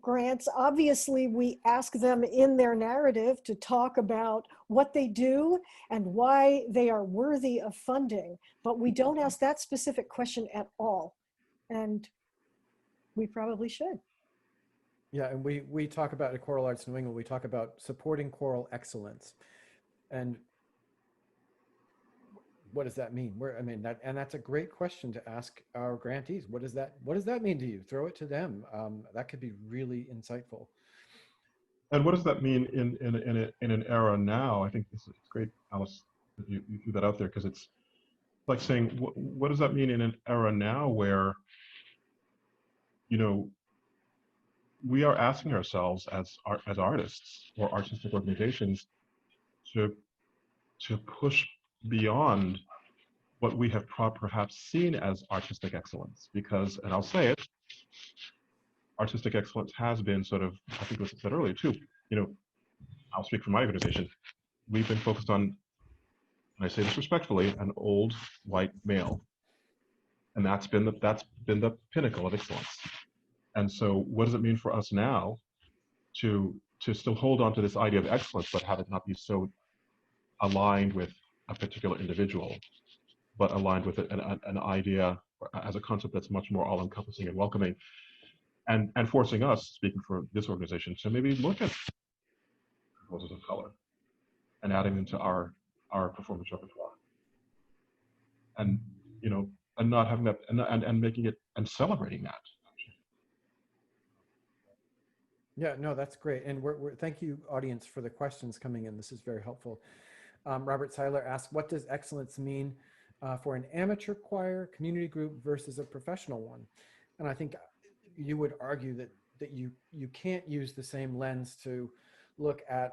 grants, obviously we ask them in their narrative to talk about what they do and why they are worthy of funding, but we don't ask that specific question at all. And we probably should. Yeah, and we talk about at Choral Arts New England, we talk about supporting choral excellence. And what does that mean? That's a great question to ask our grantees. What does that mean to you? Throw it to them. That could be really insightful. And what does that mean in an era now? I think it's great, Alice, that you threw that out there, because it's like saying, what does that mean in an era now where, we are asking ourselves as artists or artistic organizations to push beyond what we have perhaps seen as artistic excellence, because, and I'll say it, artistic excellence has been sort of, I think it was said earlier too, I'll speak for my organization, we've been focused on, and I say this respectfully, an old white male. And that's been the pinnacle of excellence. And so what does it mean for us now to still hold on to this idea of excellence, but have it not be so aligned with a particular individual, but aligned with an idea as a concept that's much more all-encompassing and welcoming, and forcing us, speaking for this organization, to maybe look at composers of color and adding them to our performance repertoire, and and not having that, and making it and celebrating that. Yeah, no, that's great. And we're thank you, audience, for the questions coming in. This is very helpful. Robert Seiler asks, what does excellence mean for an amateur choir, community group versus a professional one? And I think you would argue that you can't use the same lens to look at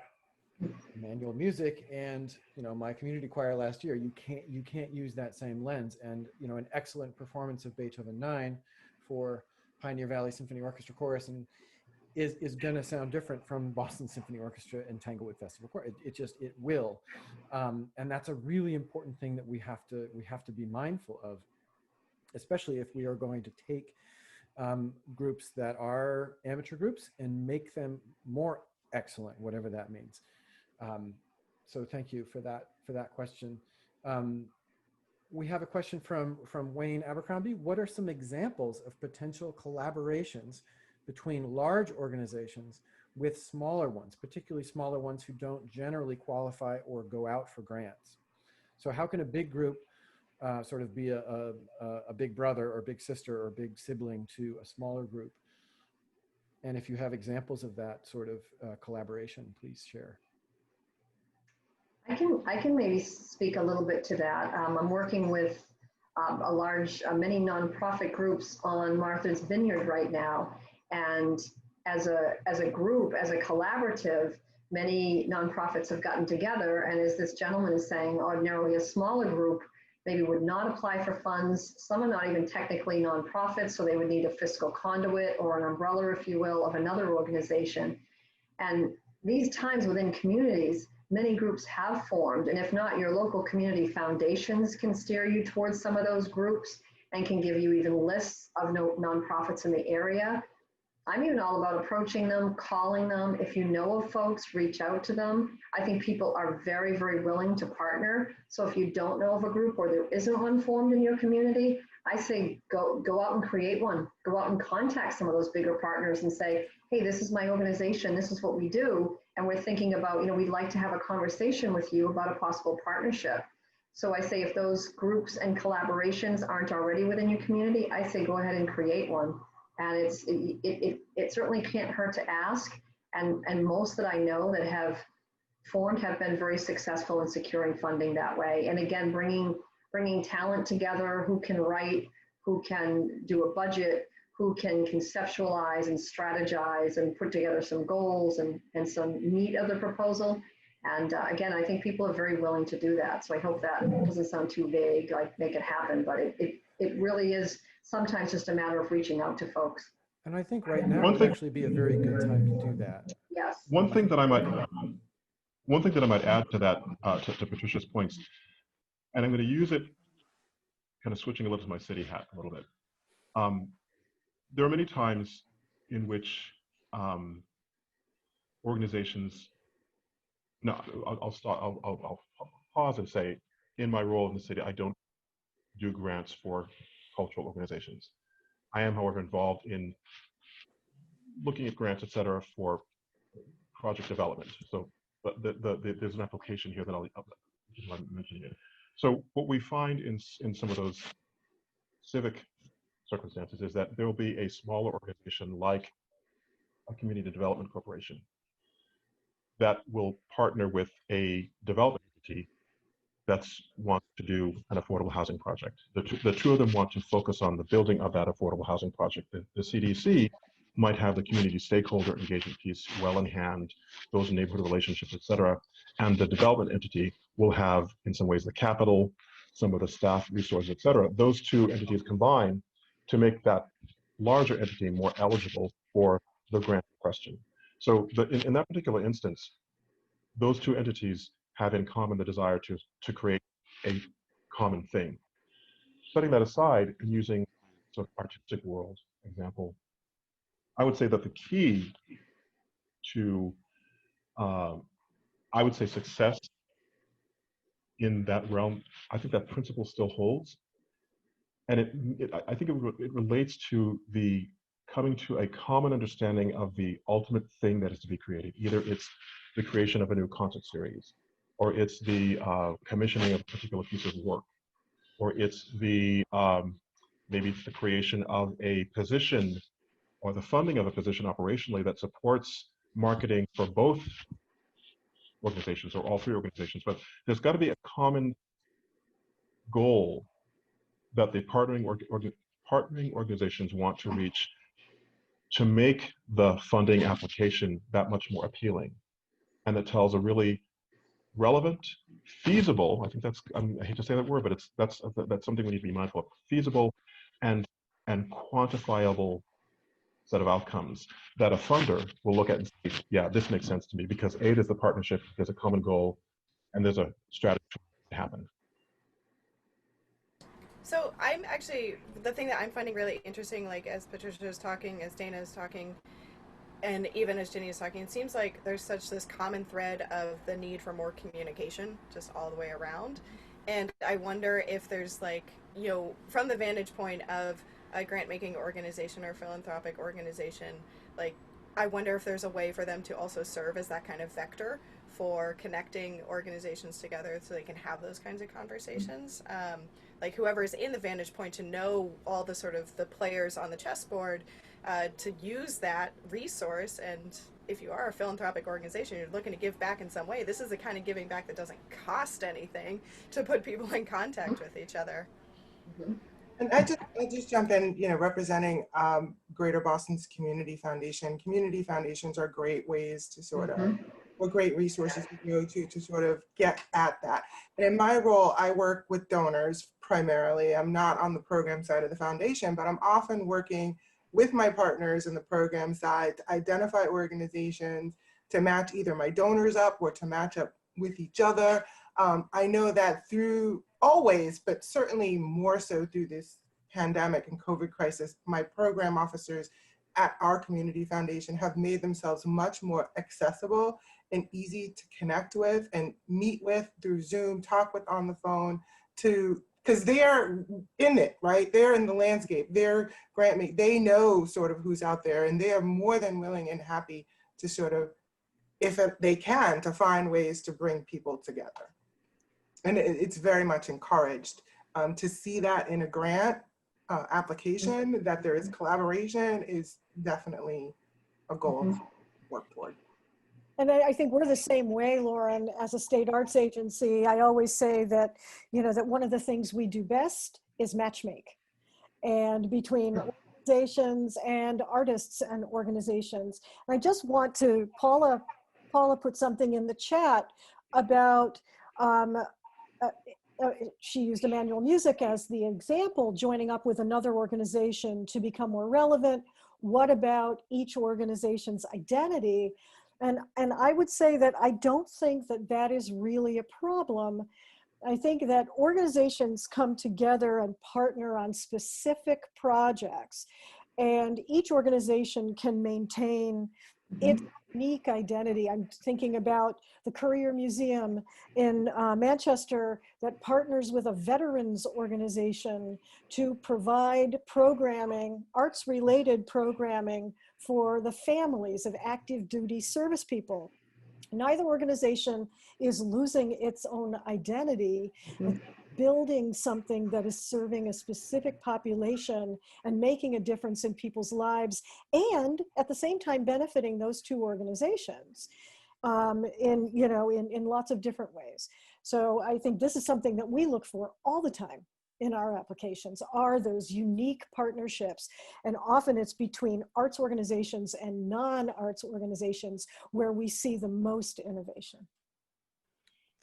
manual music and my community choir last year. You can't use that same lens. And an excellent performance of Beethoven 9 for Pioneer Valley Symphony Orchestra Chorus and is going to sound different from Boston Symphony Orchestra and Tanglewood Festival Choir. It will, and that's a really important thing that we have to be mindful of, especially if we are going to take groups that are amateur groups and make them more excellent, whatever that means. So thank you for that question. We have a question from Wayne Abercrombie. What are some examples of potential collaborations between large organizations with smaller ones, particularly smaller ones who don't generally qualify or go out for grants? So how can a big group sort of be a big brother or big sister or big sibling to a smaller group? And if you have examples of that sort of collaboration, please share. I can maybe speak a little bit to that. I'm working with many nonprofit groups on Martha's Vineyard right now. And as a group, as a collaborative, many nonprofits have gotten together. And as this gentleman is saying, ordinarily a smaller group maybe would not apply for funds. Some are not even technically nonprofits, so they would need a fiscal conduit or an umbrella, if you will, of another organization. And these times within communities, many groups have formed, and if not, your local community foundations can steer you towards some of those groups and can give you even lists of nonprofits in the area. I'm even all about approaching them, calling them. If you know of folks, reach out to them. I think people are very, very willing to partner. So if you don't know of a group or there isn't one formed in your community, I say go out and create one. Go out and contact some of those bigger partners and say, hey, this is my organization, this is what we do, and we're thinking about, we'd like to have a conversation with you about a possible partnership. So I say if those groups and collaborations aren't already within your community, I say go ahead and create one. And it certainly can't hurt to ask. And most that I know that have formed have been very successful in securing funding that way. And again, bringing talent together who can write, who can do a budget, who can conceptualize and strategize and put together some goals and some meat of the proposal. And again, I think people are very willing to do that. So I hope that doesn't sound too vague, like make it happen, but it really is sometimes just a matter of reaching out to folks. And I think right now would actually be a very good time to do that. Yes. One thing that I might add to that, to Patricia's points, and I'm going to use it, kind of switching a little to my city hat a little bit. There are many times in which organizations. No, I'll pause and say, in my role in the city, I don't do grants for cultural organizations. I am, however, involved in looking at grants, et cetera, for project development. So there's an application here that I'm mentioning it. So what we find in some of those civic circumstances is that there will be a smaller organization like a community development corporation that will partner with a development entity that wants to do an affordable housing project. The two of them want to focus on the building of that affordable housing project. The CDC might have the community stakeholder engagement piece well in hand, those neighborhood relationships, et cetera. And the development entity will have, in some ways, the capital, some of the staff resources, et cetera. Those two entities combine to make that larger entity more eligible for the grant question. So in that particular instance, those two entities have in common the desire to create a common thing. Setting that aside and using sort of artistic world example, I would say that the key to, I would say, success in that realm, I think that principle still holds. And I think it relates to the coming to a common understanding of the ultimate thing that is to be created. Either it's the creation of a new concert series, or it's the commissioning of a particular piece of work, or it's the maybe it's the creation of a position or the funding of a position operationally that supports marketing for both organizations or all three organizations. But there's got to be a common goal that the partnering organizations want to reach to make the funding application that much more appealing, and that tells a really relevant, feasible, I think that's, I hate to say that word, but that's something we need to be mindful of, feasible and quantifiable set of outcomes that a funder will look at and say, yeah, this makes sense to me because A, there's the partnership, there's a common goal, and there's a strategy to happen. So I'm actually, the thing that I'm finding really interesting, like as Patricia is talking, as Dana is talking, and even as Ginny is talking, it seems like there's such this common thread of the need for more communication just all the way around. And I wonder if there's like, you know, from the vantage point of a grant-making organization or philanthropic organization, like I wonder if there's a way for them to also serve as that kind of vector for connecting organizations together so they can have those kinds of conversations. Like whoever is in the vantage point to know all the sort of the players on the chessboard to use that resource. And if you are a philanthropic organization, you're looking to give back in some way, this is the kind of giving back that doesn't cost anything to put people in contact with each other. And I'll just jump in, you know, representing Greater Boston's Community Foundation. Community foundations are great ways to sort of, or great resources to go to sort of get at that. And in my role, I work with donors primarily. I'm not on the program side of the foundation, but I'm often working with my partners in the program side to identify organizations, to match either my donors up or to match up with each other. I know that through always, but certainly more so through this pandemic and COVID crisis, my program officers at our community foundation have made themselves much more accessible and easy to connect with and meet with through Zoom, talk with on the phone, to because they're in it, right? They're in the landscape, they're grant me, they know sort of who's out there, and they are more than willing and happy to sort of, if they can, to find ways to bring people together. And it's very much encouraged to see that in a grant application, that there is collaboration is definitely a goal to work toward. And I think we're the same way, Loren, as a state arts agency. I always say that, you know, that one of the things we do best is matchmake. And between organizations and artists and organizations. And I just want to, Paula put something in the chat about, she used Emmanuel Music as the example, joining up with another organization to become more relevant. What about each organization's identity? And I would say that I don't think that that is really a problem. I think that organizations come together and partner on specific projects, and each organization can maintain its unique identity. I'm thinking about the Courier Museum in Manchester that partners with a veterans organization to provide programming, arts-related programming for the families of active duty service people. Neither organization is losing its own identity, building something that is serving a specific population and making a difference in people's lives, and at the same time benefiting those two organizations in lots of different ways. So I think this is something that we look for all the time in our applications, are those unique partnerships. And often it's between arts organizations and non-arts organizations where we see the most innovation.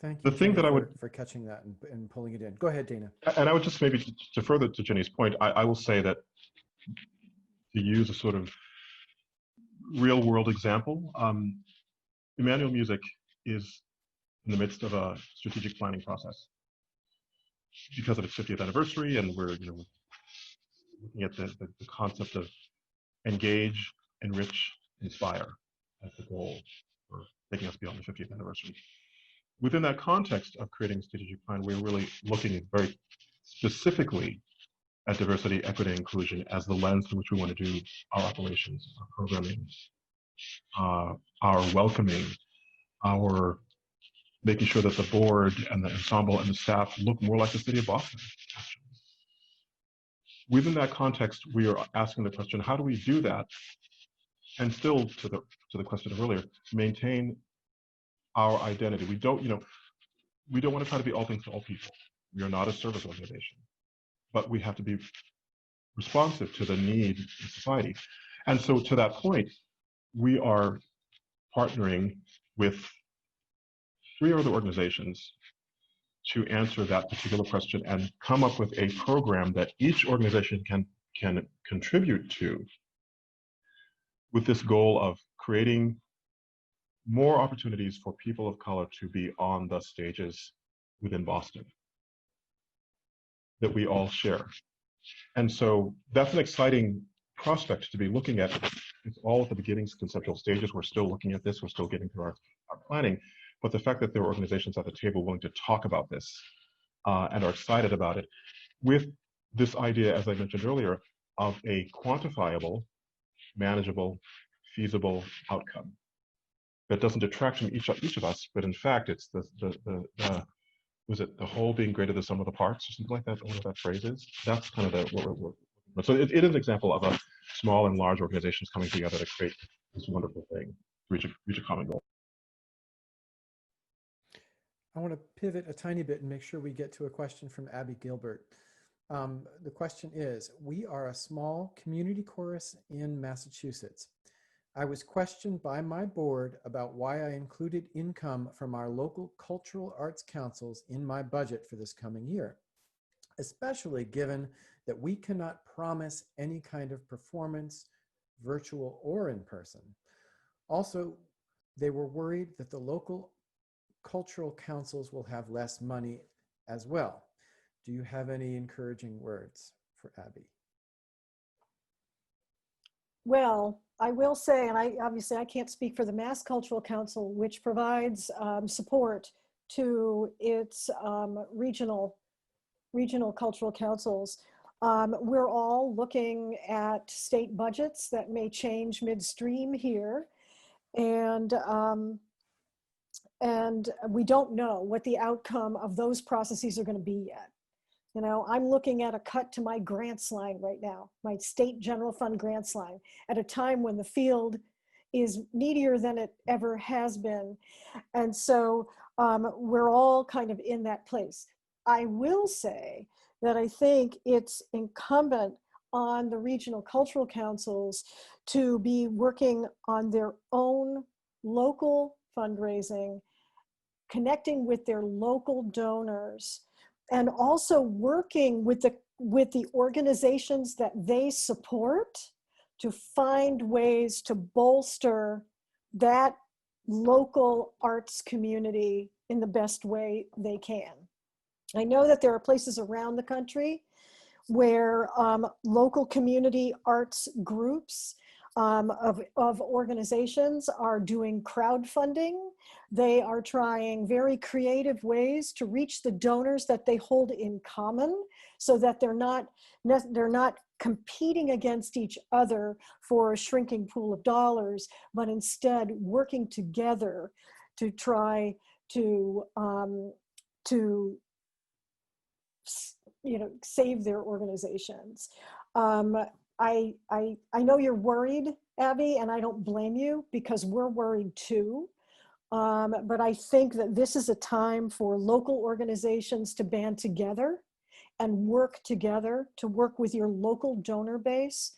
Thank you. The thing that I would, for catching that and pulling it in. Go ahead, Dana. and I would just maybe to further to Ginny's point, I will say that to use a sort of real world example, Emmanuel Music is in the midst of a strategic planning process because of its 50th anniversary, and we're looking at the concept of engage, enrich, inspire as the goal for taking us beyond the 50th anniversary. Within that context of creating a strategic plan, we're really looking very specifically at diversity, equity, and inclusion as the lens through which we want to do our operations, our programming, our welcoming, our making sure that the board and the ensemble and the staff look more like the city of Boston. Within that context, we are asking the question, how do we do that? And still, to the question of earlier, maintain our identity. We don't want to try to be all things to all people. We are not a service organization, but we have to be responsive to the need in society. And so to that point, we are partnering with 3 other organizations to answer that particular question and come up with a program that each organization can contribute to, with this goal of creating more opportunities for people of color to be on the stages within Boston that we all share. And so that's an exciting prospect to be looking at. It's all at the beginnings, conceptual stages. We're still looking at this. We're still getting through our planning. But the fact that there are organizations at the table willing to talk about this and are excited about it, with this idea, as I mentioned earlier, of a quantifiable, manageable, feasible outcome that doesn't detract from each of us, but in fact, it's was it the whole being greater than the sum of the parts, or something like that? Whatever that phrase is. That's kind of what we're working with. So it is an example of a small and large organizations coming together to create this wonderful thing, reach a common goal. I want to pivot a tiny bit and make sure we get to a question from Abby Gilbert. The question is, we are a small community chorus in Massachusetts. I was questioned by my board about why I included income from our local cultural arts councils in my budget for this coming year, especially given that we cannot promise any kind of performance, virtual or in person. Also, they were worried that the local cultural councils will have less money as well. Do you have any encouraging words for Abby? Well, I will say, and obviously I can't speak for the Mass Cultural Council, which provides support to its regional cultural councils. We're all looking at state budgets that may change midstream here, and we don't know what the outcome of those processes are going to be yet. You know, I'm looking at a cut to my grants line right now, my state general fund grants line, at a time when the field is needier than it ever has been. And so we're all kind of in that place. I will say that I think it's incumbent on the regional cultural councils to be working on their own local fundraising, connecting with their local donors, and also working with the organizations that they support to find ways to bolster that local arts community in the best way they can. I know that there are places around the country where local community arts groups of organizations are doing crowdfunding. They are trying very creative ways to reach the donors that they hold in common, so that they're not competing against each other for a shrinking pool of dollars, but instead working together to try to save their organizations. I know you're worried, Abby, and I don't blame you, because we're worried too. But I think that this is a time for local organizations to band together and work together to work with your local donor base.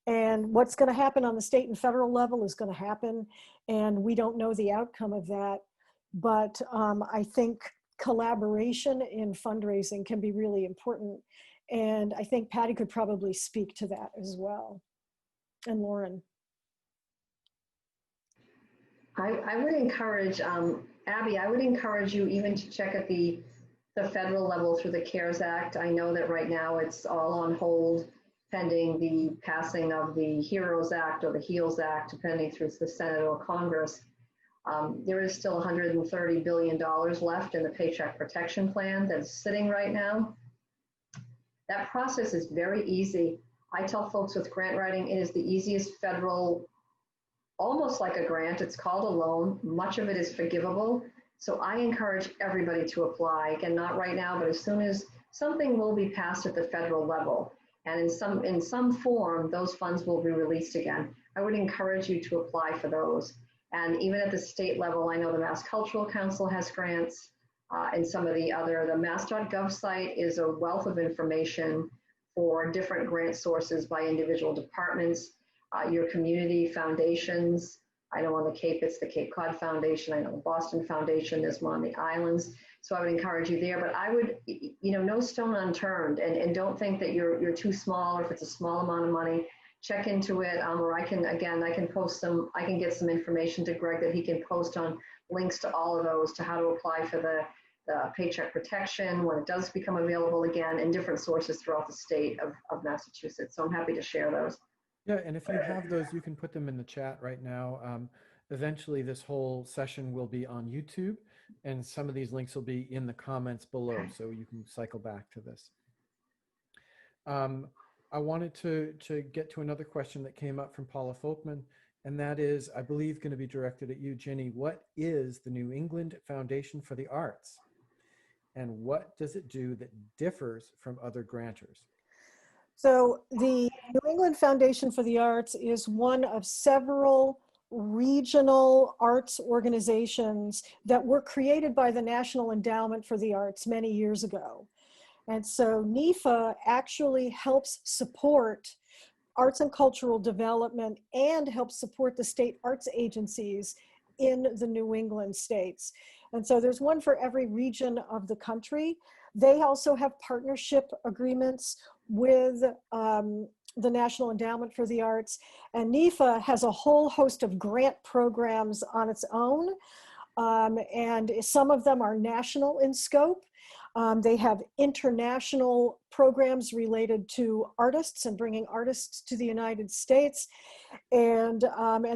And what's going to happen on the state and federal level is going to happen, and we don't know the outcome of that. But I think collaboration in fundraising can be really important. And I think Patty could probably speak to that as well. And Loren. I would encourage, Abby, I would encourage you even to check at the federal level through the CARES Act. I know that right now it's all on hold pending the passing of the HEROES Act or the HEALS Act, depending through the Senate or Congress. There is still $130 billion left in the Paycheck Protection Plan that's sitting right now. That process is very easy. I tell folks with grant writing, it is the easiest federal, almost like a grant. It's called a loan. Much of it is forgivable. So I encourage everybody to apply. Again, not right now, but as soon as something will be passed at the federal level, and in some form, those funds will be released again. I would encourage you to apply for those. And even at the state level, I know the Mass Cultural Council has grants, and some of the mass.gov site is a wealth of information for different grant sources by individual departments, your community foundations. I know on the Cape, it's the Cape Cod Foundation. I know the Boston Foundation, there's one on the islands. So I would encourage you there, but I would, no stone unturned, and don't think that you're too small, or if it's a small amount of money, check into it, or I can get some information to Greg that he can post on links to all of those, to how to apply for the paycheck protection when it does become available again, in different sources throughout the state of Massachusetts. So I'm happy to share those. Yeah, and if you have those, you can put them in the chat right now. Eventually, this whole session will be on YouTube, and some of these links will be in the comments below, so you can cycle back to this. I wanted to get to another question that came up from Paula Folkman, and that is, I believe, going to be directed at you, Ginny. What is the New England Foundation for the Arts, and what does it do that differs from other grantors? So the New England Foundation for the Arts is one of several regional arts organizations that were created by the National Endowment for the Arts many years ago. And so NEFA actually helps support arts and cultural development and helps support the state arts agencies in the New England states. And so there's one for every region of the country. They also have partnership agreements with the National Endowment for the Arts. And NEFA has a whole host of grant programs on its own. And some of them are national in scope. They have international programs related to artists and bringing artists to the United States. And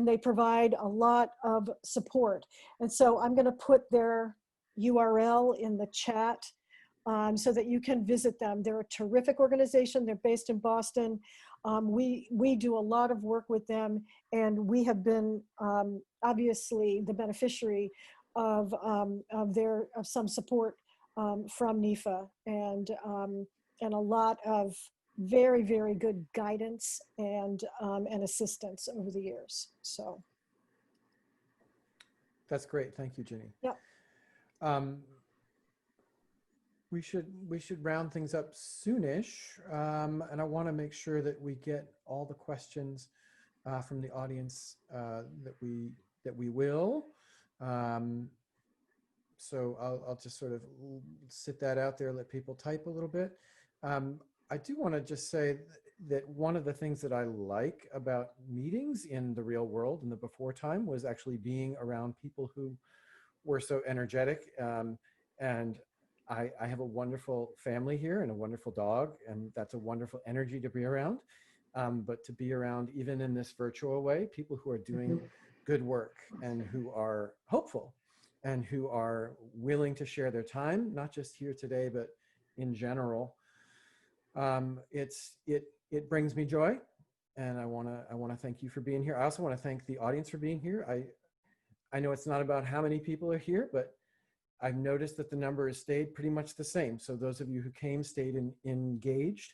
they provide a lot of support. And so I'm going to put their URL in the chat so that you can visit them. They're a terrific organization. They're based in Boston. We do a lot of work with them, and we have been obviously the beneficiary of some support from NEFA and a lot of very, very good guidance and assistance over the years. So that's great. Thank you, Ginny. Yep. We should round things up soonish, and I want to make sure that we get all the questions from the audience that we will. So I'll just sort of sit that out there, let people type a little bit. I do want to just say that one of the things that I like about meetings in the real world in the before time was actually being around people who were so energetic. And I have a wonderful family here and a wonderful dog, and that's a wonderful energy to be around. But to be around, even in this virtual way, people who are doing good work and who are hopeful and who are willing to share their time, not just here today, but in general. It brings me joy, and I wanna thank you for being here. I also want to thank the audience for being here. I know it's not about how many people are here, but I've noticed that the number has stayed pretty much the same. So those of you who came stayed engaged,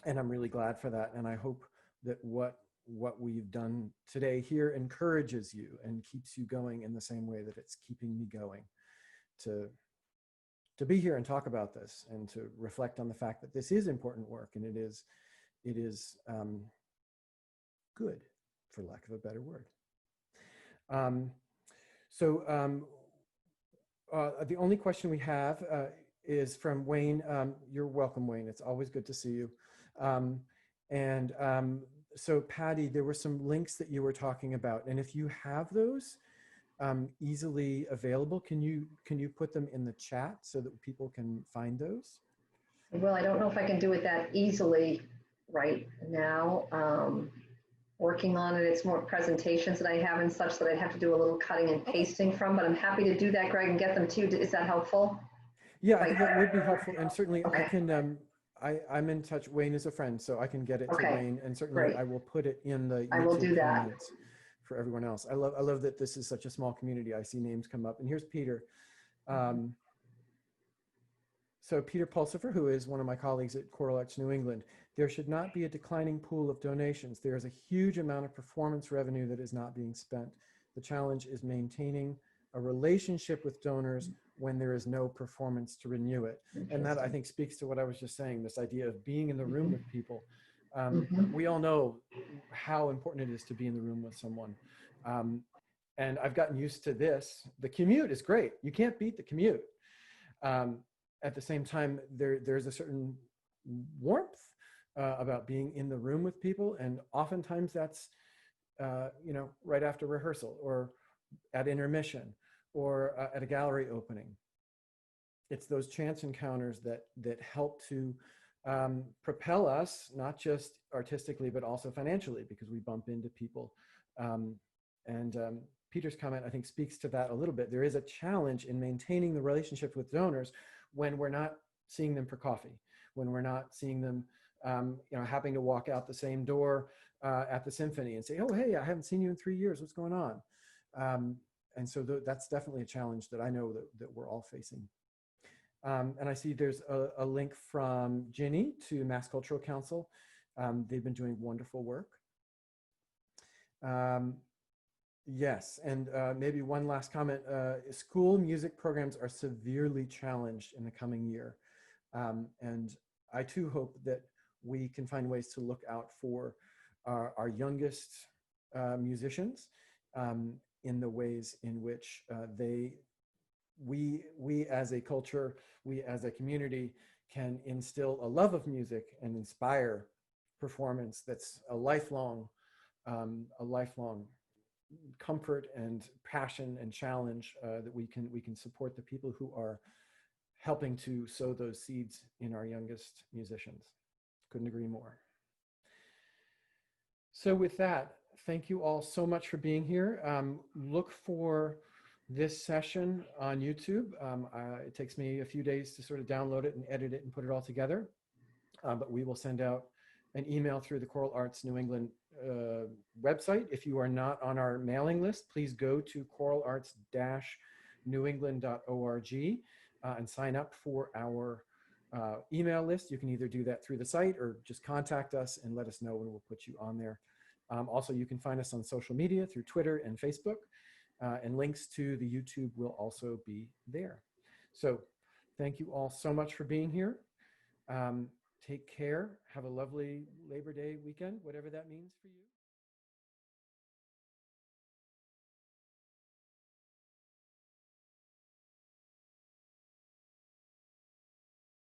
and I'm really glad for that. And I hope that what we've done today here encourages you and keeps you going in the same way that it's keeping me going to be here and talk about this and to reflect on the fact that this is important work, and it is good, for lack of a better word. The only question we have is from Wayne. You're welcome, Wayne. It's always good to see you. So Patty, there were some links that you were talking about, and if you have those easily available, can you put them in the chat so that people can find those? Well, I don't know if I can do it that easily right now. Working on it, it's more presentations that I have and such that I have to do a little cutting and pasting from, but I'm happy to do that, Greg, and get them to you. Is that helpful? Yeah, I think that would be helpful, and certainly Okay. I can, I'm in touch. Wayne is a friend, so I can get it to Wayne, and certainly Great. I will put it in the I will YouTube do that. comments for everyone else. I love that this is such a small community. I see names come up, and here's Peter. So Peter Pulsifer, who is one of my colleagues at Choral Arts New England, there should not be a declining pool of donations. There is a huge amount of performance revenue that is not being spent. The challenge is maintaining a relationship with donors when there is no performance to renew it. And that, I think, speaks to what I was just saying, this idea of being in the room with people. We all know how important it is to be in the room with someone. And I've gotten used to this. The commute is great. You can't beat the commute. At the same time, there's a certain warmth about being in the room with people, and oftentimes that's right after rehearsal or at intermission or at a gallery opening. It's those chance encounters that help to propel us, not just artistically but also financially, because we bump into people. Peter's comment, I think, speaks to that a little bit. There is a challenge in maintaining the relationship with donors when we're not seeing them for coffee, when we're not seeing them, having to walk out the same door at the symphony and say, oh, hey, I haven't seen you in 3 years. What's going on? And so that's definitely a challenge that I know that we're all facing. And I see there's a link from Ginny to Mass Cultural Council. They've been doing wonderful work. Yes, and maybe one last comment. School music programs are severely challenged in the coming year. And I too hope that we can find ways to look out for our youngest musicians in the ways in which we as a culture, we as a community can instill a love of music and inspire performance that's a lifelong comfort and passion and challenge, that we can support the people who are helping to sow those seeds in our youngest musicians. Couldn't agree more. So with that, thank you all so much for being here. Look for this session on YouTube. It takes me a few days to sort of download it and edit it and put it all together. But we will send out an email through the Choral Arts New England website. If you are not on our mailing list, please go to choralarts-newengland.org and sign up for our email list. You can either do that through the site or just contact us and let us know, and we'll put you on there. Also, you can find us on social media through Twitter and Facebook, and links to the YouTube will also be there. So thank you all so much for being here. Take care. Have a lovely Labor Day weekend, whatever that means for you.